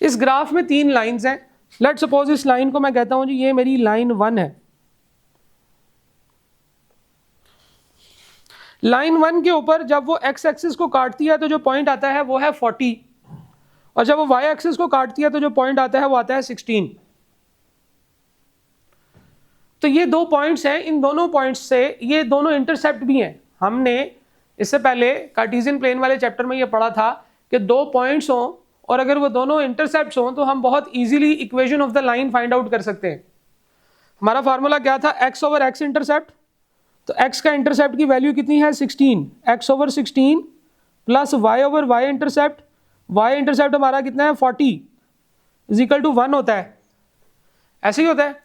इस ग्राफ में 3 लाइंस हैं। लेट्स सपोज इस लाइन को मैं कहता हूं जी ये मेरी लाइन 1 है। लाइन 1 के ऊपर जब वो एक्स एक्सिस को काटती है तो जो पॉइंट आता है वो है 40, और जब वो वाई एक्सिस को काटती है तो जो पॉइंट आता है वो आता है 16। तो ये 2 पॉइंट्स हैं, इन दोनों पॉइंट्स से ये दोनों इंटरसेप्ट भी हैं। हमने इससे पहले कार्टेशियन प्लेन वाले चैप्टर में ये पढ़ा था कि 2 पॉइंट्स हों और अगर वो दोनों इंटरसेप्ट्स हों तो हम बहुत easily equation of the line find out कर सकते हैं। हमारा फार्मूला क्या था, x ओवर x इंटरसेप्ट। तो x का इंटरसेप्ट की वैल्यू कितनी है 16, x over 16 plus y over y intercept. y intercept हमारा कितना है 40 इज इक्वल टू 1 होता है। ऐसे ही होता है।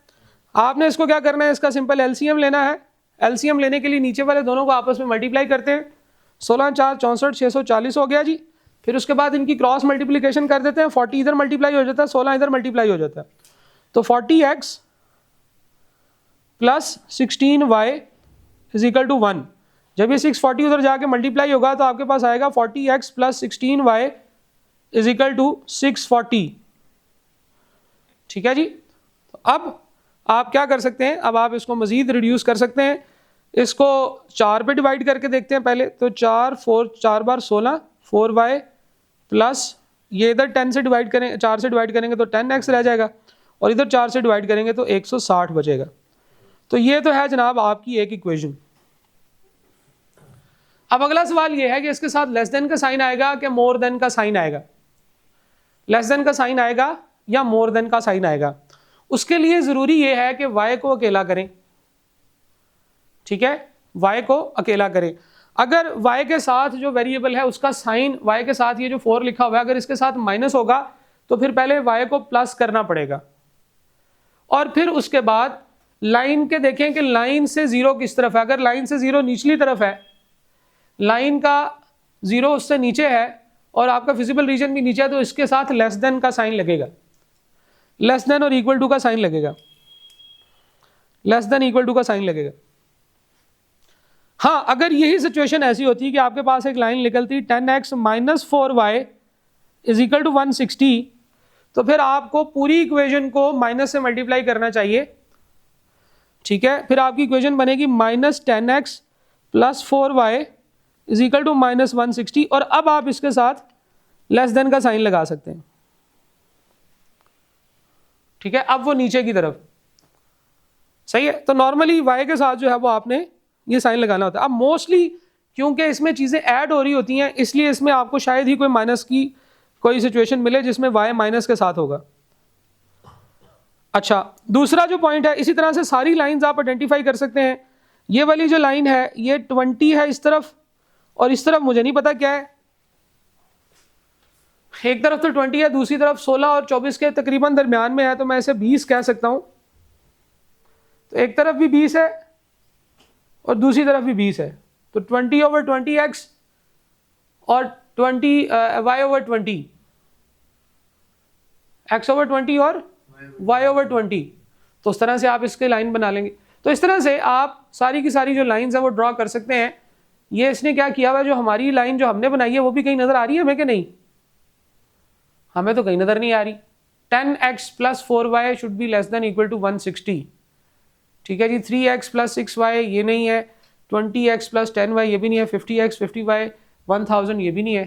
आपने इसको क्या करना है, इसका सिंपल एलसीएम लेना है। एलसीएम लेने के लिए नीचे वाले दोनों को आपस में मल्टीप्लाई करते हैं। 16 4 64 640 हो गया जी। फिर उसके बाद इनकी क्रॉस मल्टीप्लिकेशन कर देते हैं। 40 इधर मल्टीप्लाई हो जाता है, 16 इधर मल्टीप्लाई हो जाता है। तो 40x plus 16y is equal to 1। जब ये 640 उधर जाके मल्टीप्लाई होगा तो आपके पास आएगा 40x plus 16y is equal to 640। ठीक है जी। तो अब आप क्या कर सकते हैं, अब आप इसको मजीद रिड्यूस कर सकते हैं। इसको 4 पे डिवाइड करके देखते हैं पहले। तो 4 बार 16 4y प्लस ये इधर 10 से डिवाइड करें, 4 से डिवाइड करेंगे तो 10x रह जाएगा, और इधर 4 से डिवाइड करेंगे तो 160 बचेगा। तो ये तो है जनाब आपकी एक इक्वेशन। अब अगला सवाल ये है कि इसके साथ लेस देन का साइन आएगा कि मोर देन का साइन आएगा। लेस देन का साइन आएगा या मोर देन का साइन आएगा। उसके लिए ज़रूरी ये है कि y को अकेला करें। ठीक है, y को अकेला करें। अगर y के साथ जो वेरिएबल है उसका साइन, y के साथ ये जो 4 लिखा हुआ है अगर इसके साथ माइनस होगा तो फिर पहले y को प्लस करना पड़ेगा, और फिर उसके बाद लाइन के देखें कि लाइन से 0 किस तरफ है। अगर लाइन से 0 निचली तरफ है, लाइन का 0 उससे नीचे है और आपका फिजिबल रीजन भी नीचे है, तो इसके साथ लेस देन का साइन लगेगा। लेस देन और इक्वल टू का साइन लगेगा। लेस देन इक्वल टू का साइन लगेगा। हाँ, अगर यही सिचुएशन ऐसी होती है कि आपके पास एक लाइन निकलती 10x minus 4y is equal to 160, तो फिर आपको पूरी इक्वेशन को माइनस से मल्टीप्लाई करना चाहिए। ठीक है, फिर आपकी इक्वेशन बनेगी minus 10x plus 4y is equal to minus 160, और अब आप इसके साथ लेस देन का साइन लगा सकते हैं। ठीक है, अब वो नीचे की तरफ सही है। तो नॉर्मली y के साथ जो है वो आपने ये साइन लगाना होता है। अब मोस्टली क्योंकि इसमें चीज़ें ऐड हो रही होती हैं, इसलिए इसमें आपको शायद ही कोई माइनस की कोई सिचुएशन मिले जिसमें y माइनस के साथ होगा। अच्छा, दूसरा जो पॉइंट है, इसी तरह से सारी लाइंस आप आइडेंटिफाई कर सकते हैं। ये वाली जो लाइन है ये 20 है इस तरफ, और इस तरफ मुझे नहीं पता क्या है। एक तरफ तो 20 है, दूसरी तरफ 16 और 24 के तकरीबन दरमियान में है, तो मैं इसे 20 कह सकता हूं। तो एक तरफ भी 20 है और दूसरी तरफ भी 20 है, तो 20/20x और 20 y/20, x/20 और y/20, तो उस तरह से आप इसके लाइन बना लेंगे। तो इस तरह से आप सारी की सारी जो लाइंस है वो ड्रॉ कर सकते हैं। ये इसने क्या किया हुआ है, जो हमारी लाइन जो हमने बनाई है वो भी कहीं नजर आ रही है हमें कि नहीं? हमें तो कहीं नजर नहीं आ रही। 10x + 4y should be less than equal to 160। ठीक है जी। 3x + 6y ये नहीं है, 20x + 10y ये भी नहीं है, 50x 50y 1000 ये भी नहीं है।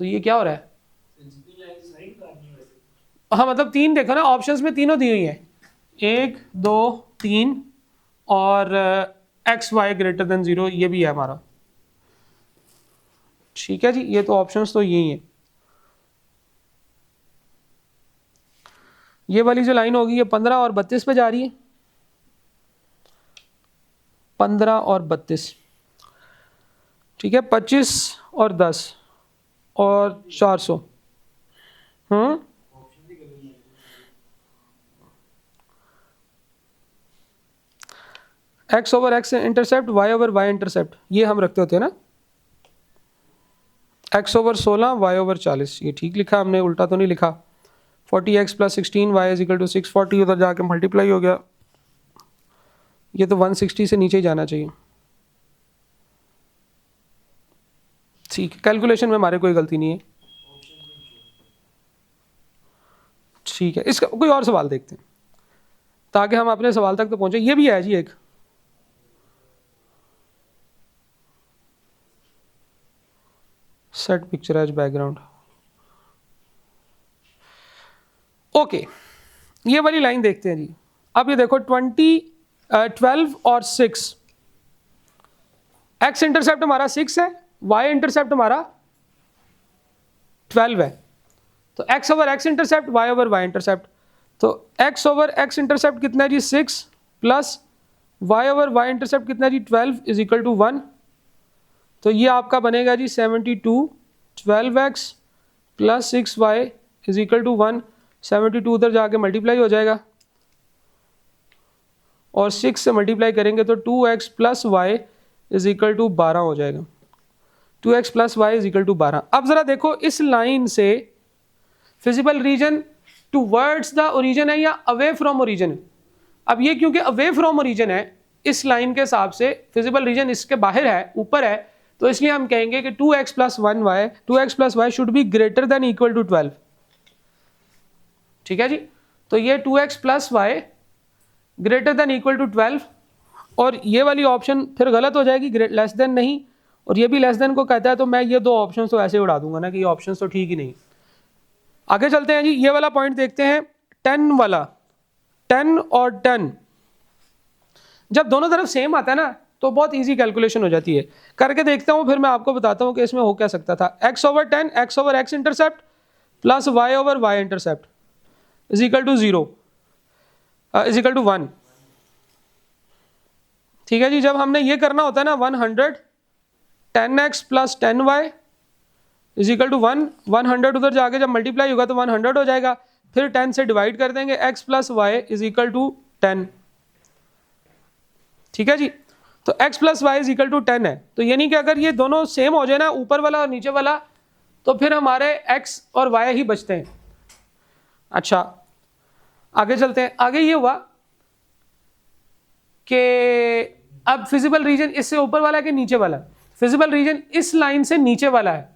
तो ये क्या हो रहा है? हाँ मतलब तीन देखो ना, ऑप्शंस में तीनों दी हुई है, 1 2 3 और एक्स वाई ग्रेटर देन 0 ये भी है हमारा। ठीक है जी, ये तो ऑप्शंस तो यही है। ये वाली जो लाइन होगी ये 15 और 32 पे जा रही है, 15 और 32। ठीक है, 25 और 10 और 400। x/x इंटरसेप्ट, y/y इंटरसेप्ट ये हम रखते होते हैं ना, x/16 y/40। ये ठीक लिखा हमने, उल्टा तो नहीं लिखा। 40x + 16 y = 640, उधर जाके मल्टीप्लाई हो गया। ये तो 160 से नीचे ही जाना चाहिए। ठीक है, कैलकुलेशन में हमारे कोई गलती नहीं है। ठीक है, इसका कोई और सवाल देखते हैं ताकि हम अपने सवाल तक तो पहुंचे। ये भी है जी एक, set picture as background. Okay, ये वाली लाइन देखते हैं जी। अब ये देखो 12 और 6, एक्स इंटरसेप्ट हमारा 6 है, वाई इंटरसेप्ट हमारा 12 है। तो x/x इंटरसेप्ट, y/y इंटरसेप्ट। तो x/x इंटरसेप्ट कितना है जी 6 प्लस y/y इंटरसेप्ट कितना है जी 12 = 1। तो ये आपका बनेगा जी 72, 12x + 6y = 1। 72 उधर जाके मल्टीप्लाई हो जाएगा और 6 से मल्टीप्लाई करेंगे तो 2x + y = 12 हो जाएगा। 2x + y = 12। अब जरा देखो इस लाइन से feasible region towards the origin है या अवे फ्रॉम ओरिजिन है? अब ये क्योंकि अवे फ्रॉम ओरिजिन है, इस लाइन के हिसाब से फिजिबल रीजन इसके बाहर है, ऊपर है, तो इसलिए हम कहेंगे कि 2x + 1y 2x + y should be greater than equal to 12। ठीक है जी, तो ये 2x + y greater than equal to 12, और ये वाली ऑप्शन फिर गलत हो जाएगी, लेस देन नहीं, और ये भी लेस देन को कहता है। तो मैं ये दो ऑप्शन तो ऐसे उड़ा दूंगा ना कि ये ऑप्शन तो ठीक ही नहीं। आगे चलते हैं जी, ये वाला पॉइंट देखते हैं, 10 वाला। 10 और 10 जब दोनों तरफ सेम आता है ना तो बहुत इजी कैलकुलेशन हो जाती है। करके देखता हूं, फिर मैं आपको बताता हूं कि इसमें हो क्या सकता था। x/10 x/x intercept plus y/y intercept = 0 = 1। ठीक है जी, जब हमने ये करना होता है ना 100, 10x + 10y = 1। 100 उधर जाके जब मल्टीप्लाई होगा तो 100 हो जाएगा, फिर 10 से डिवाइड कर देंगे, x + y = 10। ठीक है जी, तो x + y = 10 है। तो यानी कि अगर ये दोनों सेम हो जाए ना, ऊपर वाला और नीचे वाला, तो फिर हमारे x और y ही बचते हैं। अच्छा, आगे चलते हैं। आगे ये हुआ कि अब फिजिबल रीजन इससे ऊपर वाला है कि नीचे वाला? फिजिबल रीजन इस लाइन से नीचे वाला है,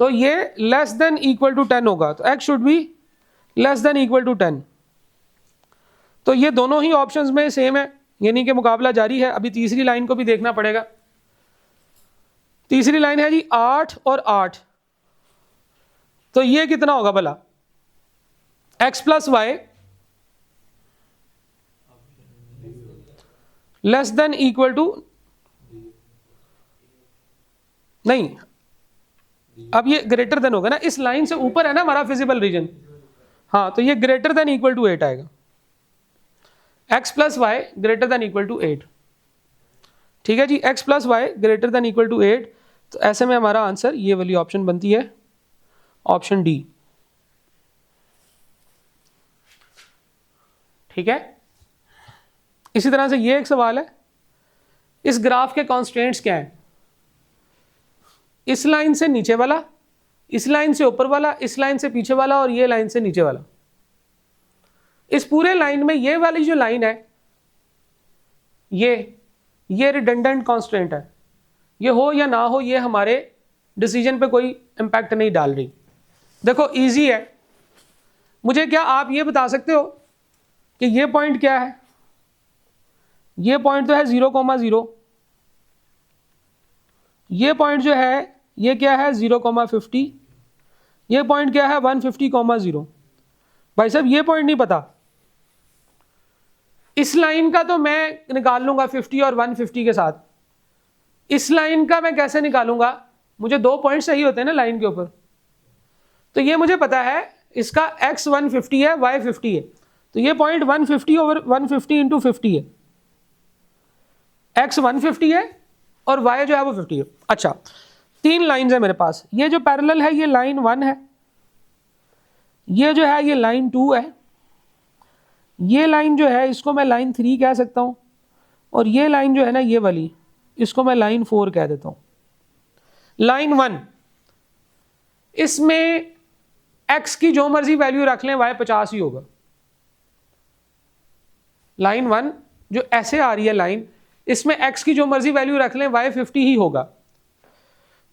तो ये लेस देन इक्वल टू 10 होगा। तो x should be less than equal to 10। तो ये दोनों ही ऑप्शंस में सेम है, यानी कि मुकाबला जारी है। अभी तीसरी लाइन को भी देखना पड़ेगा। तीसरी लाइन है जी 8 और 8, तो ये कितना होगा भला? x + y less than equal to, नहीं, अब ये ग्रेटर देन होगा ना, इस लाइन से ऊपर है ना हमारा फिजिबल रीजन। हाँ, तो ये ग्रेटर देन इक्वल टू 8 आएगा। x + y greater than equal to 8। ठीक है जी, x + y greater than equal to 8। तो ऐसे में हमारा आंसर ये वाली ऑप्शन बनती है, ऑप्शन डी। ठीक है, इसी तरह से ये एक सवाल है, इस ग्राफ के कॉन्स्टेंट्स क्या हैं? इस लाइन से नीचे वाला, इस लाइन से ऊपर वाला, इस लाइन से पीछे वाला और ये लाइन से नीचे वाला। इस पूरे लाइन में ये वाली जो लाइन है ये रिडंडेंट कांस्टेंट है। ये हो या ना हो ये हमारे डिसीजन पे कोई इम्पैक्ट नहीं डाल रही। देखो इजी है, मुझे क्या आप ये बता सकते हो कि ये पॉइंट क्या है? ये पॉइंट तो है 0,0। ये पॉइंट जो है ये क्या है 0,50। ये पॉइंट क्या है 150,0। भाई साहब ये पॉइंट नहीं पता। इस लाइन का तो मैं निकाल लूंगा 50 और 150 के साथ। इस लाइन का मैं कैसे निकालूंगा? मुझे दो पॉइंट सही होते हैं ना लाइन के ऊपर। तो ये मुझे पता है इसका x 150 है, y 50 है, तो ये पॉइंट 150 ओवर 150 इंटू 50 है। x 150 है और y जो है वो 50 है। अच्छा, तीन लाइंस है मेरे पास। ये जो पैरेलल है ये लाइन 1 है, ये जो है ये लाइन 2 है, ये लाइन जो है इसको मैं लाइन 3 कह सकता हूँ, और ये लाइन जो है ना ये वाली, इसको मैं लाइन 4 कह देता हूँ। लाइन 1, इसमें x की जो मर्जी वैल्यू रख लें y 50 ही होगा। लाइन 1 जो ऐसे आ रही है लाइन, इसमें x की जो मर्जी वैल्यू रख लें y 50 ही होगा।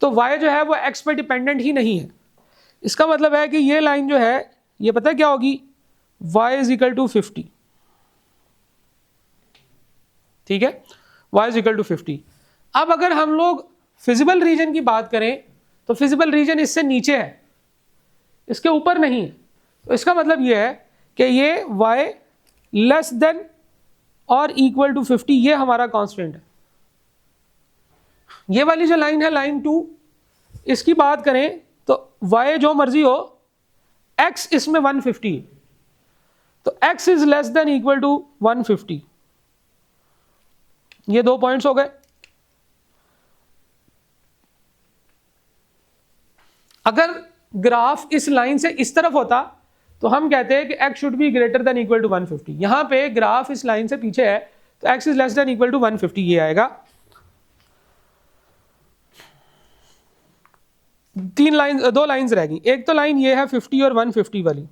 तो y जो है वो x पे डिपेंडेंट ही नहीं है। इसका मतलब है कि ये लाइन जो है ये पता है क्या होगी, y इज इक्वल टू 50। ठीक है, y इज इक्वल टू 50। अब अगर हम लोग फिजिबल रीजन की बात करें तो फिजिबल रीजन इससे नीचे है, इसके ऊपर नहीं है। तो इसका मतलब ये है कि ये y लेस देन और इक्वल टू 50 ये हमारा कांस्टेंट है। ये वाली जो लाइन है लाइन 2, इसकी बात करें तो y जो मर्जी हो, x इसमें 150 है, तो x is less than equal to 150। ये दो पॉइंट्स हो गए। अगर ग्राफ इस लाइन से इस तरफ होता तो हम कहते हैं कि x should be greater than equal to 150। यहां पे ग्राफ इस लाइन से पीछे है तो x is less than equal to 150 ये आएगा। दो लाइंस रहेगी। एक तो लाइन ये है 50 और 150 वाली,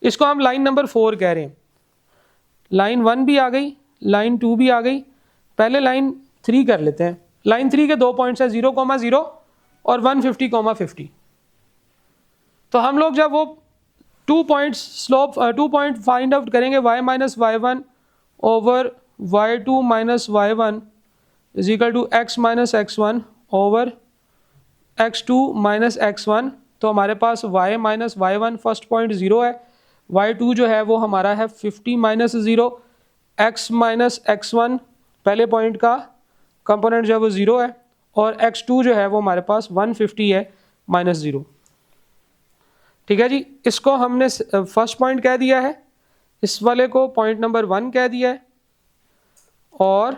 इसको हम लाइन नंबर 4 कह रहे हैं। लाइन 1 भी आ गई, लाइन 2 भी आ गई। पहले लाइन 3 कर लेते हैं। लाइन 3 के दो पॉइंट्स है 0,0 और 150,50। तो हम लोग जब वो 2 पॉइंट फाइंड आउट करेंगे, y minus y1 over y2 minus y1 is equal to x minus x1 over x2 minus x1। तो हमारे पास y minus y1 first point 0 है, y2 जो है वो हमारा है 50 माइनस 0, x माइनस x1 पहले पॉइंट का कंपोनेंट जो है वो 0 है, और x2 जो है वो हमारे पास 150 है माइनस 0। ठीक है जी, इसको हमने फर्स्ट पॉइंट कह दिया है, इस वाले को पॉइंट नंबर 1 कह दिया है, और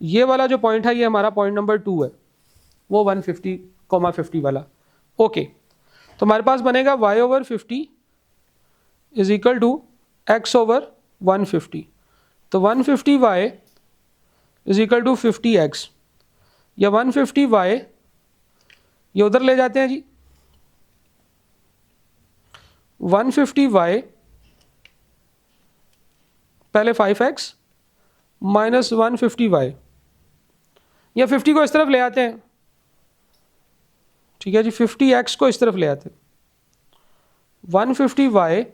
ये वाला जो पॉइंट है ये हमारा पॉइंट नंबर 2 है, वो 150,50 वाला। ओके, तो हमारे पास बनेगा y over 50 is equal to x over 150। तो 150y is equal to 50x, या 150y ये उधर ले जाते हैं जी। 150y पहले 5x माइनस 150y, या 50 को इस तरफ ले आते हैं। ठीक है जी, 50x को इस तरफ ले आते हैं। 150y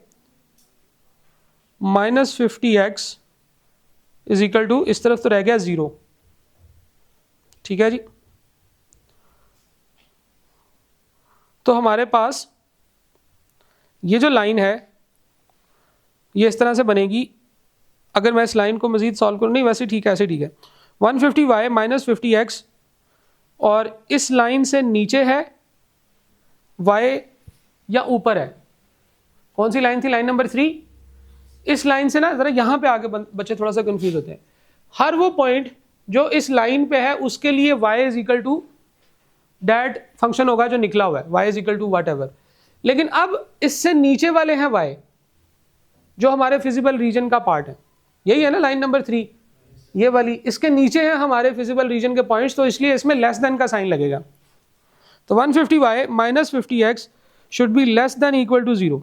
minus 50x is equal to, इस तरफ तो रह गया 0। ठीक है जी, तो हमारे पास ये जो लाइन है ये इस तरह से बनेगी। अगर मैं इस लाइन को मजीद सॉल्व करूँ, नहीं वैसे ठीक है, ऐसे ठीक है। 150y माइनस 50x, और इस लाइन से नीचे है y या ऊपर है? कौन सी लाइन थी? Line number 3। इस लाइन से ना जरा यहाँ पे आके बच्चे थोड़ा सा कंफ्यूज होते हैं। हर वो पॉइंट जो इस लाइन पे है उसके लिए y is equal to that function होगा जो निकला हुआ है, y is equal to whatever. लेकिन अब इससे नीचे वाले हैं y, जो हमारे फिजिबल रीजन का पार्ट है, यही है ना लाइन नंबर 3। ये वाली, इसके नीचे है हमारे फिजिबल रीजन के पॉइंट्स, तो इसलिए इसमें लेस देन का साइन लगेगा। तो 150y minus 50x should be less than equal to 0।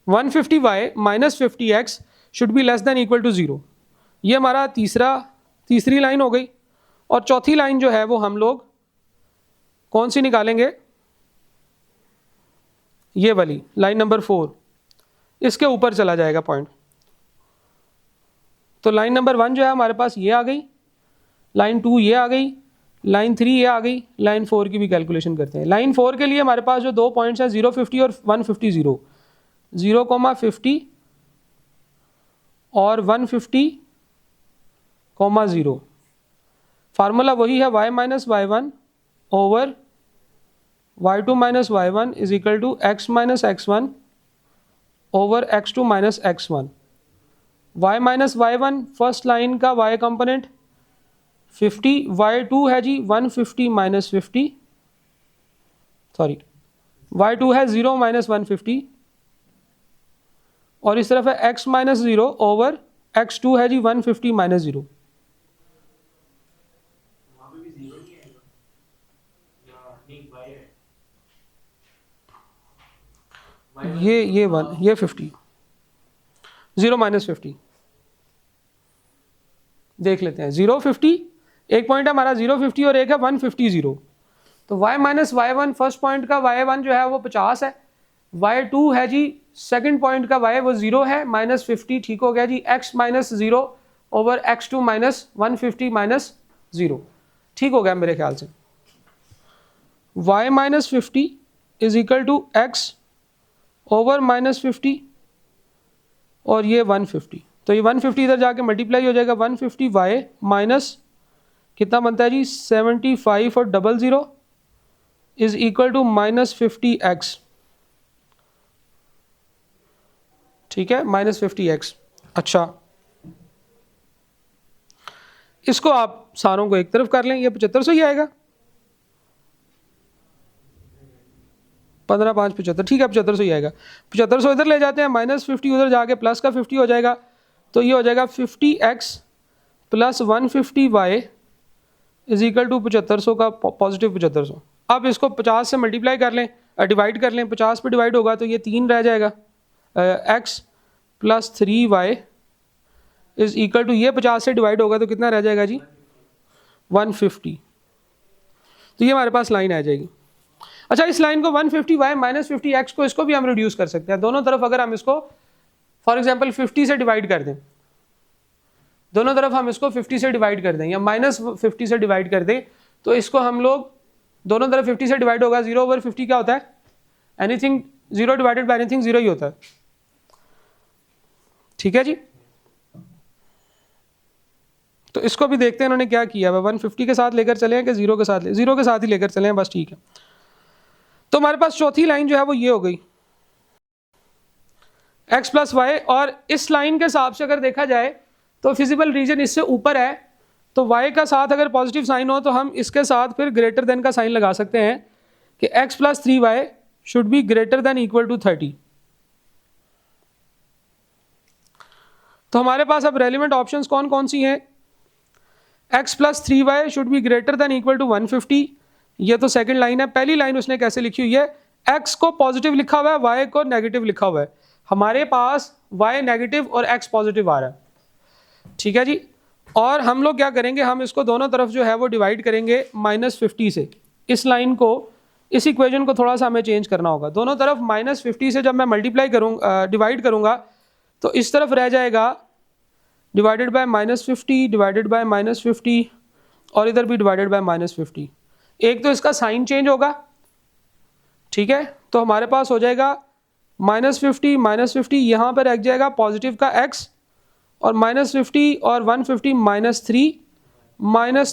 150y minus 50x should be less than equal to 0। ये हमारा तीसरी लाइन हो गई। और चौथी लाइन जो है वो हम लोग कौन सी निकालेंगे, ये वाली लाइन नंबर 4, इसके ऊपर चला जाएगा पॉइंट। तो लाइन नंबर 1 जो है हमारे पास ये आ गई, लाइन 2 ये आ गई, लाइन 3 ये आ गई, लाइन 4 की भी कैलकुलेशन करते हैं। लाइन 4 के लिए हमारे पास जो दो पॉइंट्स हैं 050 और 150, 0,50 और 150,0। फार्मूला वही है y minus y1 over y2 minus y1 is equal to x minus x1 over x2 minus x1। y minus y1 first line का y कंपोनेंट 50, y2 है जी 150 माइनस 50, सॉरी y2 है 0 माइनस 150, और इस तरफ है x माइनस 0 ओवर x2 है जी 150 minus 0। ये 1, ये 50, 0 माइनस 50 देख लेते हैं। 050 एक पॉइंट है हमारा 050 और एक है 150। तो y minus y1 first point का y1 जो है वो 50 है, y2 है जी सेकंड पॉइंट का y वो 0 है माइनस 50, ठीक हो गया जी। x minus 0 over x2 minus 150 minus 0, ठीक हो गया मेरे ख्याल से। y minus 50 is equal to x over minus 50 और ये 150। तो ये 150 इधर जाके मल्टीप्लाई हो जाएगा, 150y माइनस कितना बनता है जी 75 और 00 is equal to minus 50x, ठीक है, माइनस 50x। अच्छा, इसको आप सारों को एक तरफ कर लें, ये 7500 ही आएगा, 15 5 75, ठीक है 7500 ही आएगा। 7500 इधर ले जाते हैं, माइनस 50 उधर जाके प्लस का 50 हो जाएगा, तो ये हो जाएगा 50x plus 150y is equal to 7500 का पॉजिटिव 7500। अब इसको 50 से मल्टीप्लाई कर लें, डिवाइड कर लें, 50 पे डिवाइड होगा तो ये 3 रह जाएगा, x plus 3y is equal to, ये 50 से डिवाइड होगा तो कितना रह जाएगा जी 150। तो ये हमारे पास लाइन आ जाएगी। अच्छा, इस लाइन को 150y माइनस 50x को, इसको भी हम रिड्यूस कर सकते हैं दोनों तरफ। अगर हम इसको फॉर एग्जांपल 50 से डिवाइड कर दें, दोनों तरफ हम इसको 50 से डिवाइड कर दें या माइनस 50 से डिवाइड कर दें, तो इसको हम लोग दोनों तरफ 50 से डिवाइड होगा, 0 ओवर 50 क्या होता है, एनीथिंग 0 डिवाइडेड बाय एनीथिंग 0 ही होता है, ठीक है जी। तो इसको भी देखते हैं इन्होंने क्या किया है, 150 के साथ लेकर चले हैं कि 0 के साथ, 0 के साथ ही लेकर चले हैं, बस ठीक है। तो हमारे पास चौथी लाइन जो है वो ये हो गई, x प्लस वाई, और इस लाइन के हिसाब से अगर देखा जाए तो फिजिबल रीजन इससे ऊपर है, तो y का साथ अगर पॉजिटिव साइन हो तो हम इसके साथ फिर ग्रेटर देन का साइन लगा सकते हैं कि x plus 3y should be greater than equal to 30। तो हमारे पास अब रेलिवेंट ऑप्शंस कौन कौन सी हैं, x plus 3y should be greater than equal to 150, ये तो सेकंड लाइन है। पहली लाइन उसने कैसे लिखी हुई है, x को पॉजिटिव लिखा हुआ है, y को नेगेटिव लिखा हुआ है, हमारे पास y नेगेटिव और x पॉजिटिव आ रहा है, ठीक है जी। और हम लोग क्या करेंगे, हम इसको दोनों तरफ जो है वो डिवाइड करेंगे माइनस 50 से। इस लाइन को, इस इक्वेशन को थोड़ा सा हमें चेंज करना होगा, दोनों तरफ माइनस 50 से जब मैं मल्टीप्लाई करूँगा, डिवाइड करूँगा, तो इस तरफ रह जाएगा divided by minus 50 divided by minus 50 और इधर भी डिवाइडेड बाय माइनस 50। एक तो इसका साइन चेंज होगा, ठीक है, तो हमारे पास हो जाएगा माइनस 50 यहाँ पर रख जाएगा पॉजिटिव का x, और माइनस 50 और 150 माइनस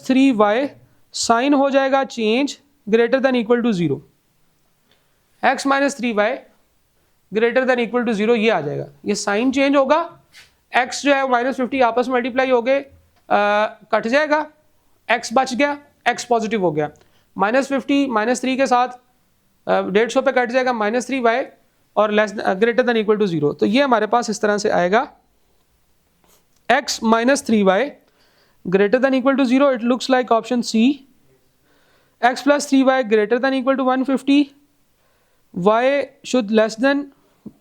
3y, साइन हो जाएगा change greater than equal to 0, x minus 3y greater than equal to 0, ये आ जाएगा, ये साइन चेंज होगा, x जो है माइनस 50 आपस में मल्टीप्लाई हो गए, कट जाएगा, x बच गया, x पॉजिटिव हो गया, माइनस 50 माइनस 3 के साथ 150 पे कट जाएगा, माइनस 3y और less greater than equal to 0। तो ये हमारे पास इस तरह से आएगा x minus 3y greater than equal to 0, it looks like option C. x plus 3y greater than equal to 150, y should less than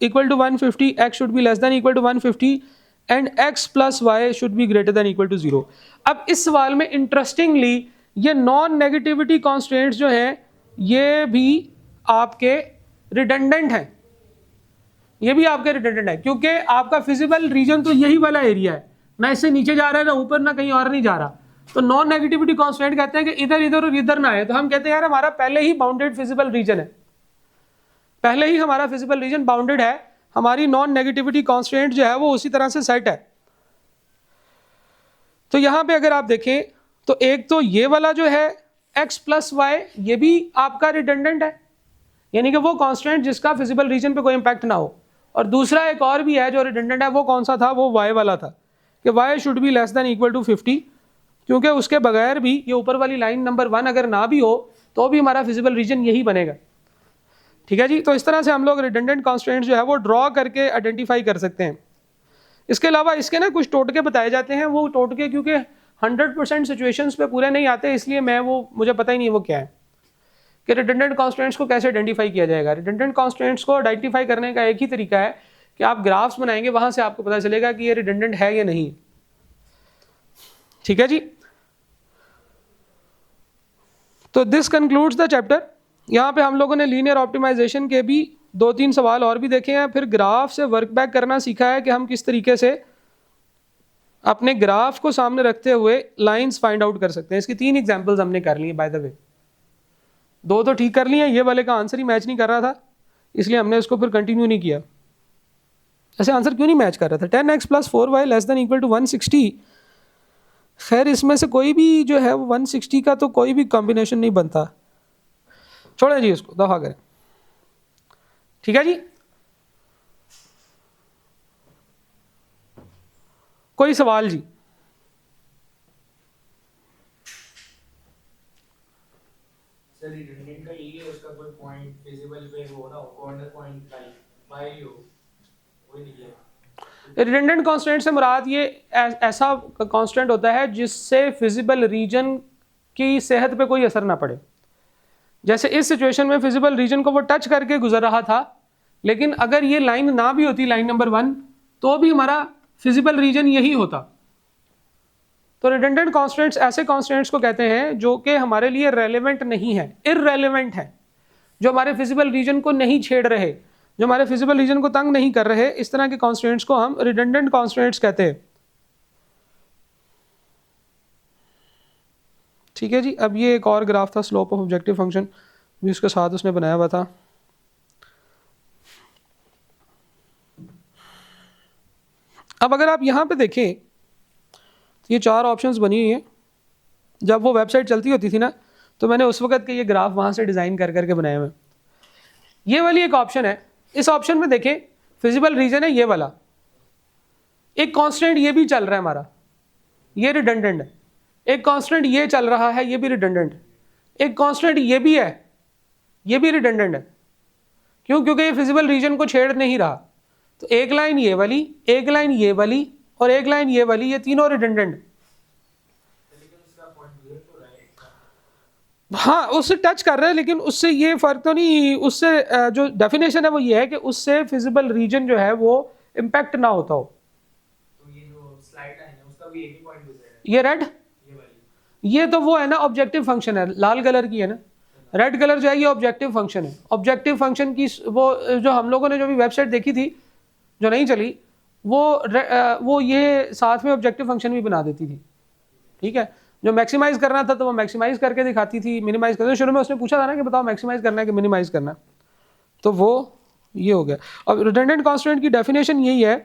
equal to 150, x should be less than equal to 150 and x plus y should be greater than equal to 0. अब इस सवाल में interestingly ये non negativity constants जो हैं ये भी आपके रिडंडेंट हैं, ये भी आपके रिडंडेंट है क्योंकि आपका फिजिबल रीजन तो यही वाला एरिया है, ना इससे नीचे जा रहा है ना ऊपर ना कहीं और नहीं जा रहा। तो नॉन नेगेटिविटी कांस्टेंट कहते हैं कि इधर इधर और इधर ना आए, तो हम कहते हैं यार हमारा पहले ही बाउंडेड फिजिबल रीजन है, पहले ही हमारा फिजिबल रीजन बाउंडेड है, हमारी नॉन नेगेटिविटी कांस्टेंट जो है वो उसी तरह से सेट है। तो यहां पे अगर आप देखें तो एक तो ये वाला जो है x प्लस वाई ये भी आपका रिडंडेंट है, यानी कि वो कांस्टेंट जिसका फिजिबल रीजन पे कोई इंपैक्ट ना हो, और दूसरा एक और भी है जो रिडंडेंट है, वो कौन सा था, वो y वाला था कि y should be less than equal to 50, क्योंकि उसके बगैर भी ये ऊपर वाली लाइन नंबर 1 अगर ना भी हो तो भी हमारा फिजिबल रीजन यही बनेगा। ठीक है जी, तो इस तरह से हम लोग रिडंडेंट कांस्टेंट्स जो है वो ड्रॉ करके आइडेंटिफाई कर सकते हैं। इसके अलावा इसके ना कुछ टोटके बताए जाते हैं, वो टोटके क्योंकि 100% सिचुएशंस पे पूरे नहीं आते, इसलिए मुझे पता ही नहीं वो क्या है कि रिडंडेंट कांस्टेंट्स को कैसे आइडेंटिफाई किया जाएगा। रिडंडेंट कांस्टेंट्स को आइडेंटिफाई करने का एक ही तरीका है कि आप ग्राफ्स बनाएंगे, वहां से आपको पता चलेगा कि ये रिडंडेंट है या नहीं। ठीक है जी, तो दिस कंक्लूड्स द चैप्टर। यहाँ पे हम लोगों ने लीनियर ऑप्टिमाइजेशन के भी 2-3 सवाल और भी देखे हैं, फिर ग्राफ से वर्क बैक करना सीखा है कि हम किस तरीके से अपने ग्राफ को सामने रखते हुए लाइंस फाइंड आउट कर सकते हैं। इसकी 3 एग्जांपल्स हमने कर लिए बाय द वे, 2 तो ठीक कर लिए, ये वाले का आंसर ही मैच नहीं कर रहा था इसलिए हमने इसको फिर कंटिन्यू नहीं किया। ऐसे आंसर क्यों नहीं मैच कर रहा था, 10x plus 4y less than equal to 160, खैर इसमें से कोई भी जो है वो 160 का तो कोई भी कॉम्बिनेशन नहीं बनता, छोड़ें जी इसको, दफा करें। ठीक है जी, कोई सवाल जी? सर रिडंडेंट का यही है, उसका कोई पॉइंट फिजिबल पे हो ना, कॉर्नर पॉइंट लाइन बाई हो, वही निकले। रिडंडेंट कांस्टेंट से मुराद ये ऐसा कांस्टेंट होता है जिससे फिजिबल रीजन की सेहत पे कोई असर ना पड़े। जैसे इस सिचुएशन में फिजिबल रीजन को वो टच करके गुजर रहा था, लेकिन अगर ये लाइन ना भी होती, लाइन नंबर 1, तो भी हमारा फिजिबल रीजन यही होता। तो रिडंडेंट कांस्टेंट्स ऐसे कांस्टेंट्स को कहते हैं जो कि हमारे लिए रेलेवेंट नहीं है, इररेलेवेंट है, जो हमारे फिजिबल रीजन को नहीं छेड़ रहे, जो हमारे फिजिबल रीजन को तंग नहीं कर रहे, इस तरह के कांस्टेंट्स को हम रिडंडेंट कांस्टेंट्स कहते हैं। ठीक है जी, अब ये एक और ग्राफ था स्लोप ऑफ ऑब्जेक्टिव फंक्शन, भी उसके साथ उसने बनाया हुआ था। अब अगर आप यहाँ पे देखें तो ये 4 ऑप्शंस बनी हुई हैं। जब वो वेबसाइट चलती होती थी ना, तो मैंने उस वक्त के ये ग्राफ वहाँ से डिज़ाइन कर करके बनाए हुए। ये वाली एक ऑप्शन है, इस ऑप्शन में देखें फिजिबल रीजन है ये वाला, एक कांस्टेंट ये भी चल रहा है हमारा, ये रिडंडेंट है, एक कांस्टेंट ये चल रहा है, ये भी रिडंडेंट, एक कांस्टेंट ये भी है, ये भी रिडंडेंट है। क्यों? क्योंकि ये फिजिबल रीजन को छेड़ नहीं रहा। तो एक लाइन ये वाली, एक लाइन ये वाली और एक लाइन ये वाली, ये तीनों रिडंडेंट। हाँ, उससे टच कर रहे हैं, लेकिन उससे ये फर्क तो नहीं, उससे जो डेफिनेशन है वो ये है कि उससे फिजिबल रीजन जो है वो इम्पैक्ट ना होता हो। तो ये जो स्लाइड लाइन है उसका भी एक ही पॉइंट गुजर है, ये रेड, ये वाली, ये तो वो है ना ऑब्जेक्टिव फंक्शन है, लाल कलर की है ना, रेड कलर जो है ये ऑब्जेक्टिव फंक्शन है। ऑब्जेक्टिव फंक्शन की वो जो हम लोगों ने जो भी वेबसाइट देखी थी जो नहीं चली, वो ये साथ में ऑब्जेक्टिव फंक्शन भी बना देती थी। ठीक है, जो मैक्सिमाइज करना था तो वो मैक्सिमाइज करके दिखाती थी, मिनिमाइज करते शुरू में उसने पूछा था ना कि बताओ मैक्सिमाइज करना है कि मिनिमाइज करना है, तो वो ये हो गया। और रिडंडेंट कांस्टेंट की डेफिनेशन यही है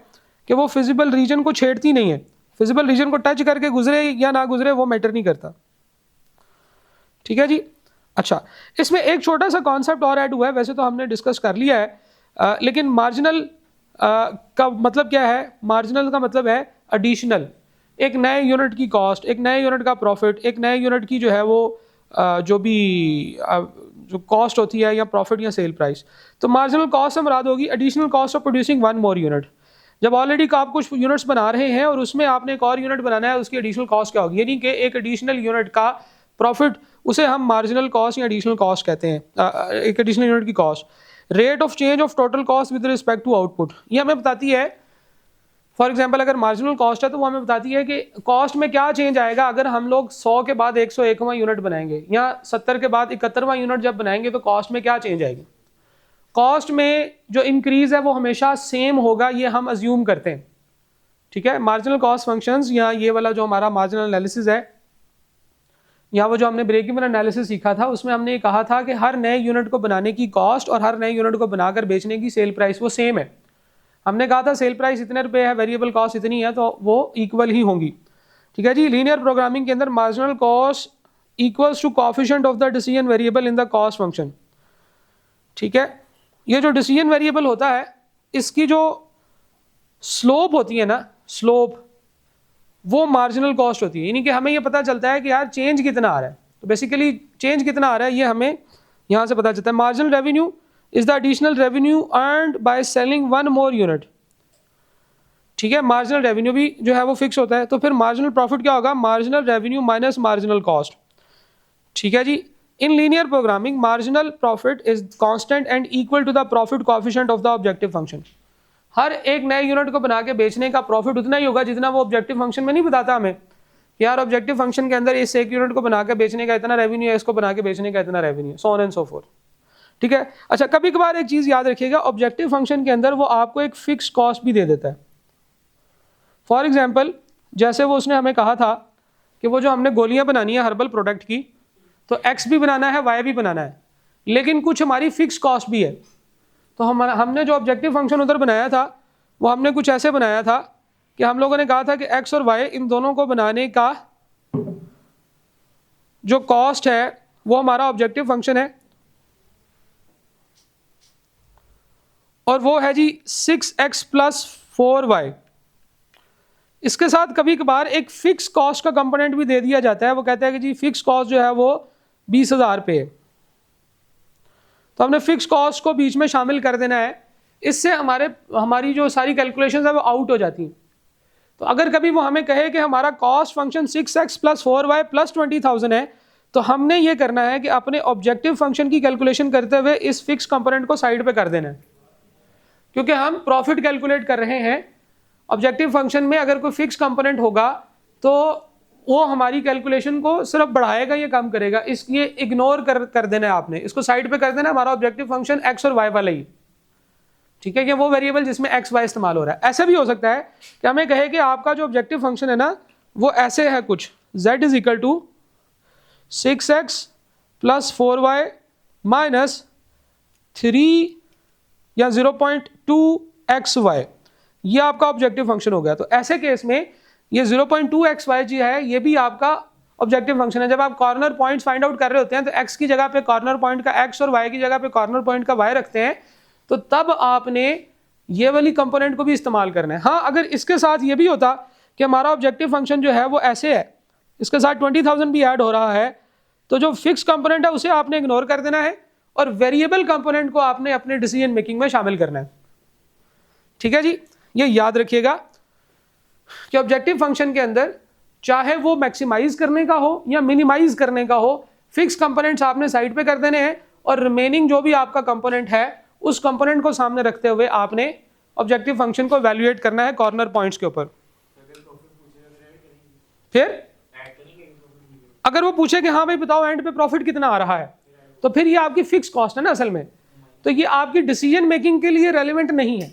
कि वो फिजिबल रीजन को छेड़ती नहीं है, फिजिबल रीजन को टच करके गुजरे या ना गुजरे वो मैटर नहीं करता। ठीक है जी, अच्छा इसमें एक छोटा सा कॉन्सेप्ट और ऐड हुआ है, वैसे तो हमने डिस्कस कर लिया है, लेकिन मार्जिनल का मतलब क्या है? मार्जिनल का मतलब है एडिशनल, एक नए यूनिट की कॉस्ट, एक नए यूनिट का प्रॉफिट, एक नए यूनिट की जो है वो जो भी जो कॉस्ट होती है या प्रॉफिट या सेल प्राइस। तो मार्जिनल कॉस्ट से मुराद होगी additional cost of producing 1 more unit. जब ऑलरेडी आप कुछ यूनिट्स बना रहे हैं और उसमें आपने एक और यूनिट बनाना है, उसकी एडिशनल कॉस्ट क्या होगी, यानी कि एक एडिशनल यूनिट का प्रॉफिट, उसे हम मार्जिनल कॉस्ट या एडिशनल कॉस्ट कहते हैं, एक एडिशनल यूनिट की cost. Rate of change of total cost with respect to output, ये हमें बताती है, फॉर एग्जांपल अगर मार्जिनल कॉस्ट है तो वो हमें बताती है कि कॉस्ट में क्या चेंज आएगा अगर हम लोग 100 के बाद 101वां यूनिट बनाएंगे या 70 के बाद 71वां यूनिट जब बनाएंगे तो कॉस्ट में क्या चेंज आएगी। कॉस्ट में जो इंक्रीज है वो हमेशा सेम होगा, ये हम अज्यूम करते हैं, ठीक है। मार्जिनल कॉस्ट फंक्शंस या ये वाला जो हमारा मार्जिनल एनालिसिस है, या वो जो हमने ब्रेक इवन एनालिसिस सीखा था, उसमें हमने ये कहा था कि हर नए यूनिट को बनाने की कॉस्ट और हर नए यूनिट को बनाकर बेचने की सेल प्राइस वो सेम है। हमने कहा था सेल प्राइस इतने रुपए है, वेरिएबल कॉस्ट इतनी है, तो वो इक्वल ही होंगी, ठीक है जी। लीनियर प्रोग्रामिंग के अंदर marginal cost equals to coefficient of the decision variable in the cost function, ठीक है। ये जो डिसीजन वेरिएबल होता है, इसकी जो स्लोप होती है ना, स्लोप, वो मार्जिनल कॉस्ट होती है, यानी कि हमें ये पता चलता है कि यार चेंज कितना आ रहा है, तो बेसिकली चेंज कितना आ रहा है ये हमें यहाँ से पता चलता है। Marginal revenue is the additional revenue earned by selling one more unit, ठीक है। मार्जिनल रेवेन्यू भी जो है वो फिक्स होता है, तो फिर मार्जिनल प्रॉफिट क्या होगा, marginal revenue minus marginal cost, ठीक है जी। In linear programming marginal profit is constant and equal to the profit coefficient of the objective function. हर एक नए यूनिट को बना के बेचने का प्रॉफिट उतना ही होगा जितना वो ऑब्जेक्टिव फंक्शन में नहीं बताता हमें कि यार ऑब्जेक्टिव फंक्शन के अंदर इस एक यूनिट को बना के बेचने का इतना रेवेन्यू है, इसको बना के बेचने का इतना revenue, so on and so fourth, ठीक है। अच्छा, कभी कभार एक चीज याद रखिएगा, ऑब्जेक्टिव फंक्शन के अंदर वो आपको एक फिक्स कॉस्ट भी दे देता है। फॉर एग्जाम्पल, जैसे वो उसने हमें कहा था कि वो जो हमने गोलियां बनानी है हर्बल प्रोडक्ट की, तो एक्स भी बनाना है, वाई भी बनाना है, लेकिन कुछ हमारी फिक्स कॉस्ट भी है। तो हमने जो ऑब्जेक्टिव फंक्शन उधर बनाया था वो हमने कुछ ऐसे बनाया था कि हम लोगों ने कहा था कि एक्स और वाई इन दोनों को बनाने का जो कॉस्ट है वो हमारा ऑब्जेक्टिव फंक्शन है, और वो है जी 6x + 4y। इसके साथ कभी कभार एक फिक्स कॉस्ट का कंपोनेंट भी दे दिया जाता है, वो कहता है कि जी फिक्स कॉस्ट जो है वो 20,000 पे है, तो हमने फिक्स कॉस्ट को बीच में शामिल कर देना है, इससे हमारी जो सारी कैलकुलेशंस है वो आउट हो जाती हैं। तो अगर कभी वो हमें कहे कि हमारा कॉस्ट फंक्शन 6x + 4y + 20,000 है, तो हमने ये करना है कि अपने ऑब्जेक्टिव फंक्शन की कैलकुलेशन करते हुए इस फिक्स कंपोनेंट को साइड पे कर देना है, क्योंकि हम प्रॉफिट कैलकुलेट कर रहे हैं। ऑब्जेक्टिव फंक्शन में अगर कोई फिक्स कंपोनेंट होगा तो वो हमारी कैलकुलेशन को सिर्फ बढ़ाएगा, ये काम करेगा, इसलिए इग्नोर कर देना है आपने, इसको साइड पे कर देना। हमारा ऑब्जेक्टिव फंक्शन एक्स और वाई वाला ही, ठीक है, कि वो वेरिएबल जिसमें एक्स वाई इस्तेमाल हो रहा है। ऐसा भी हो सकता है कि हमें कहे कि आपका जो ऑब्जेक्टिव फंक्शन है ना वो ऐसे है कुछ, z = 6x + 4y - 3 या 0.2xy, ये आपका ऑब्जेक्टिव फंक्शन हो गया। तो ऐसे केस में ये 0.2xy जी है, ये भी आपका ऑब्जेक्टिव फंक्शन है। जब आप कॉर्नर पॉइंट्स फाइंड आउट कर रहे होते हैं तो x की जगह पे कॉर्नर पॉइंट का x और y की जगह पे कॉर्नर पॉइंट का y रखते हैं, तो तब आपने ये वाली कंपोनेंट को भी इस्तेमाल करना है। हाँ, अगर इसके साथ ये भी होता कि हमारा ऑब्जेक्टिव फंक्शन जो है वो ऐसे है, इसके साथ 20,000 भी ऐड हो रहा है, तो जो फिक्स कंपोनेंट है उसे आपने इग्नोर कर देना है और वेरिएबल कंपोनेंट को आपने अपने डिसीजन मेकिंग में शामिल करना है, ठीक है जी। ये याद रखिएगा कि ऑब्जेक्टिव फंक्शन के अंदर चाहे वो मैक्सिमाइज करने का हो या मिनिमाइज करने का हो, फिक्स कंपोनेंट्स आपने साइड पे कर देने हैं और रिमेनिंग जो भी आपका कंपोनेंट है उस कंपोनेंट को सामने रखते हुए आपने ऑब्जेक्टिव फंक्शन को इवैल्यूएट करना है कॉर्नर पॉइंट्स के ऊपर। फिर अगर वो पूछे कि हाँ भाई बताओ एंड पे प्रॉफिट कितना आ रहा है, तो फिर ये आपकी फिक्स कॉस्ट है ना असल में, तो ये आपकी डिसीजन मेकिंग के लिए रेलिवेंट नहीं है।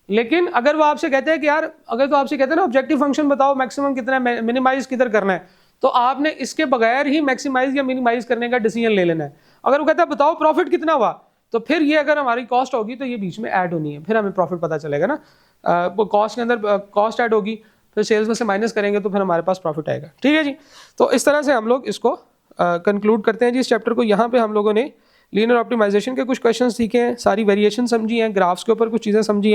लेकिन अगर वो आपसे कहते हैं कि यार, अगर तो आपसे कहते हैं ना ऑब्जेक्टिव फंक्शन बताओ मैक्सिमम कितना है, मिनिमाइज किधर करना है, तो आपने इसके बगैर ही मैक्सिमाइज या मिनिमाइज करने का डिसीजन ले लेना है। अगर वो कहता है बताओ प्रॉफिट कितना हुआ, तो फिर ये अगर हमारी कॉस्ट होगी तो ये बीच में ऐड होनी है, फिर हमें प्रॉफिट पता चलेगा ना। कॉस्ट के अंदर कॉस्ट ऐड होगी, फिर सेल्स में से माइनस करेंगे तो फिर हमारे पास प्रॉफिट आएगा, ठीक है जी। तो इस तरह से हम लोग इसको कंक्लूड करते हैं जी इस चैप्टर को। यहाँ पे हम लोगों ने लीनियर ऑप्टिमाइजेशन के कुछ क्वेश्चन सीखे हैं, सारी वेरिएशन समझी हैं, ग्राफ्स के ऊपर कुछ चीज़ें समझी हैं।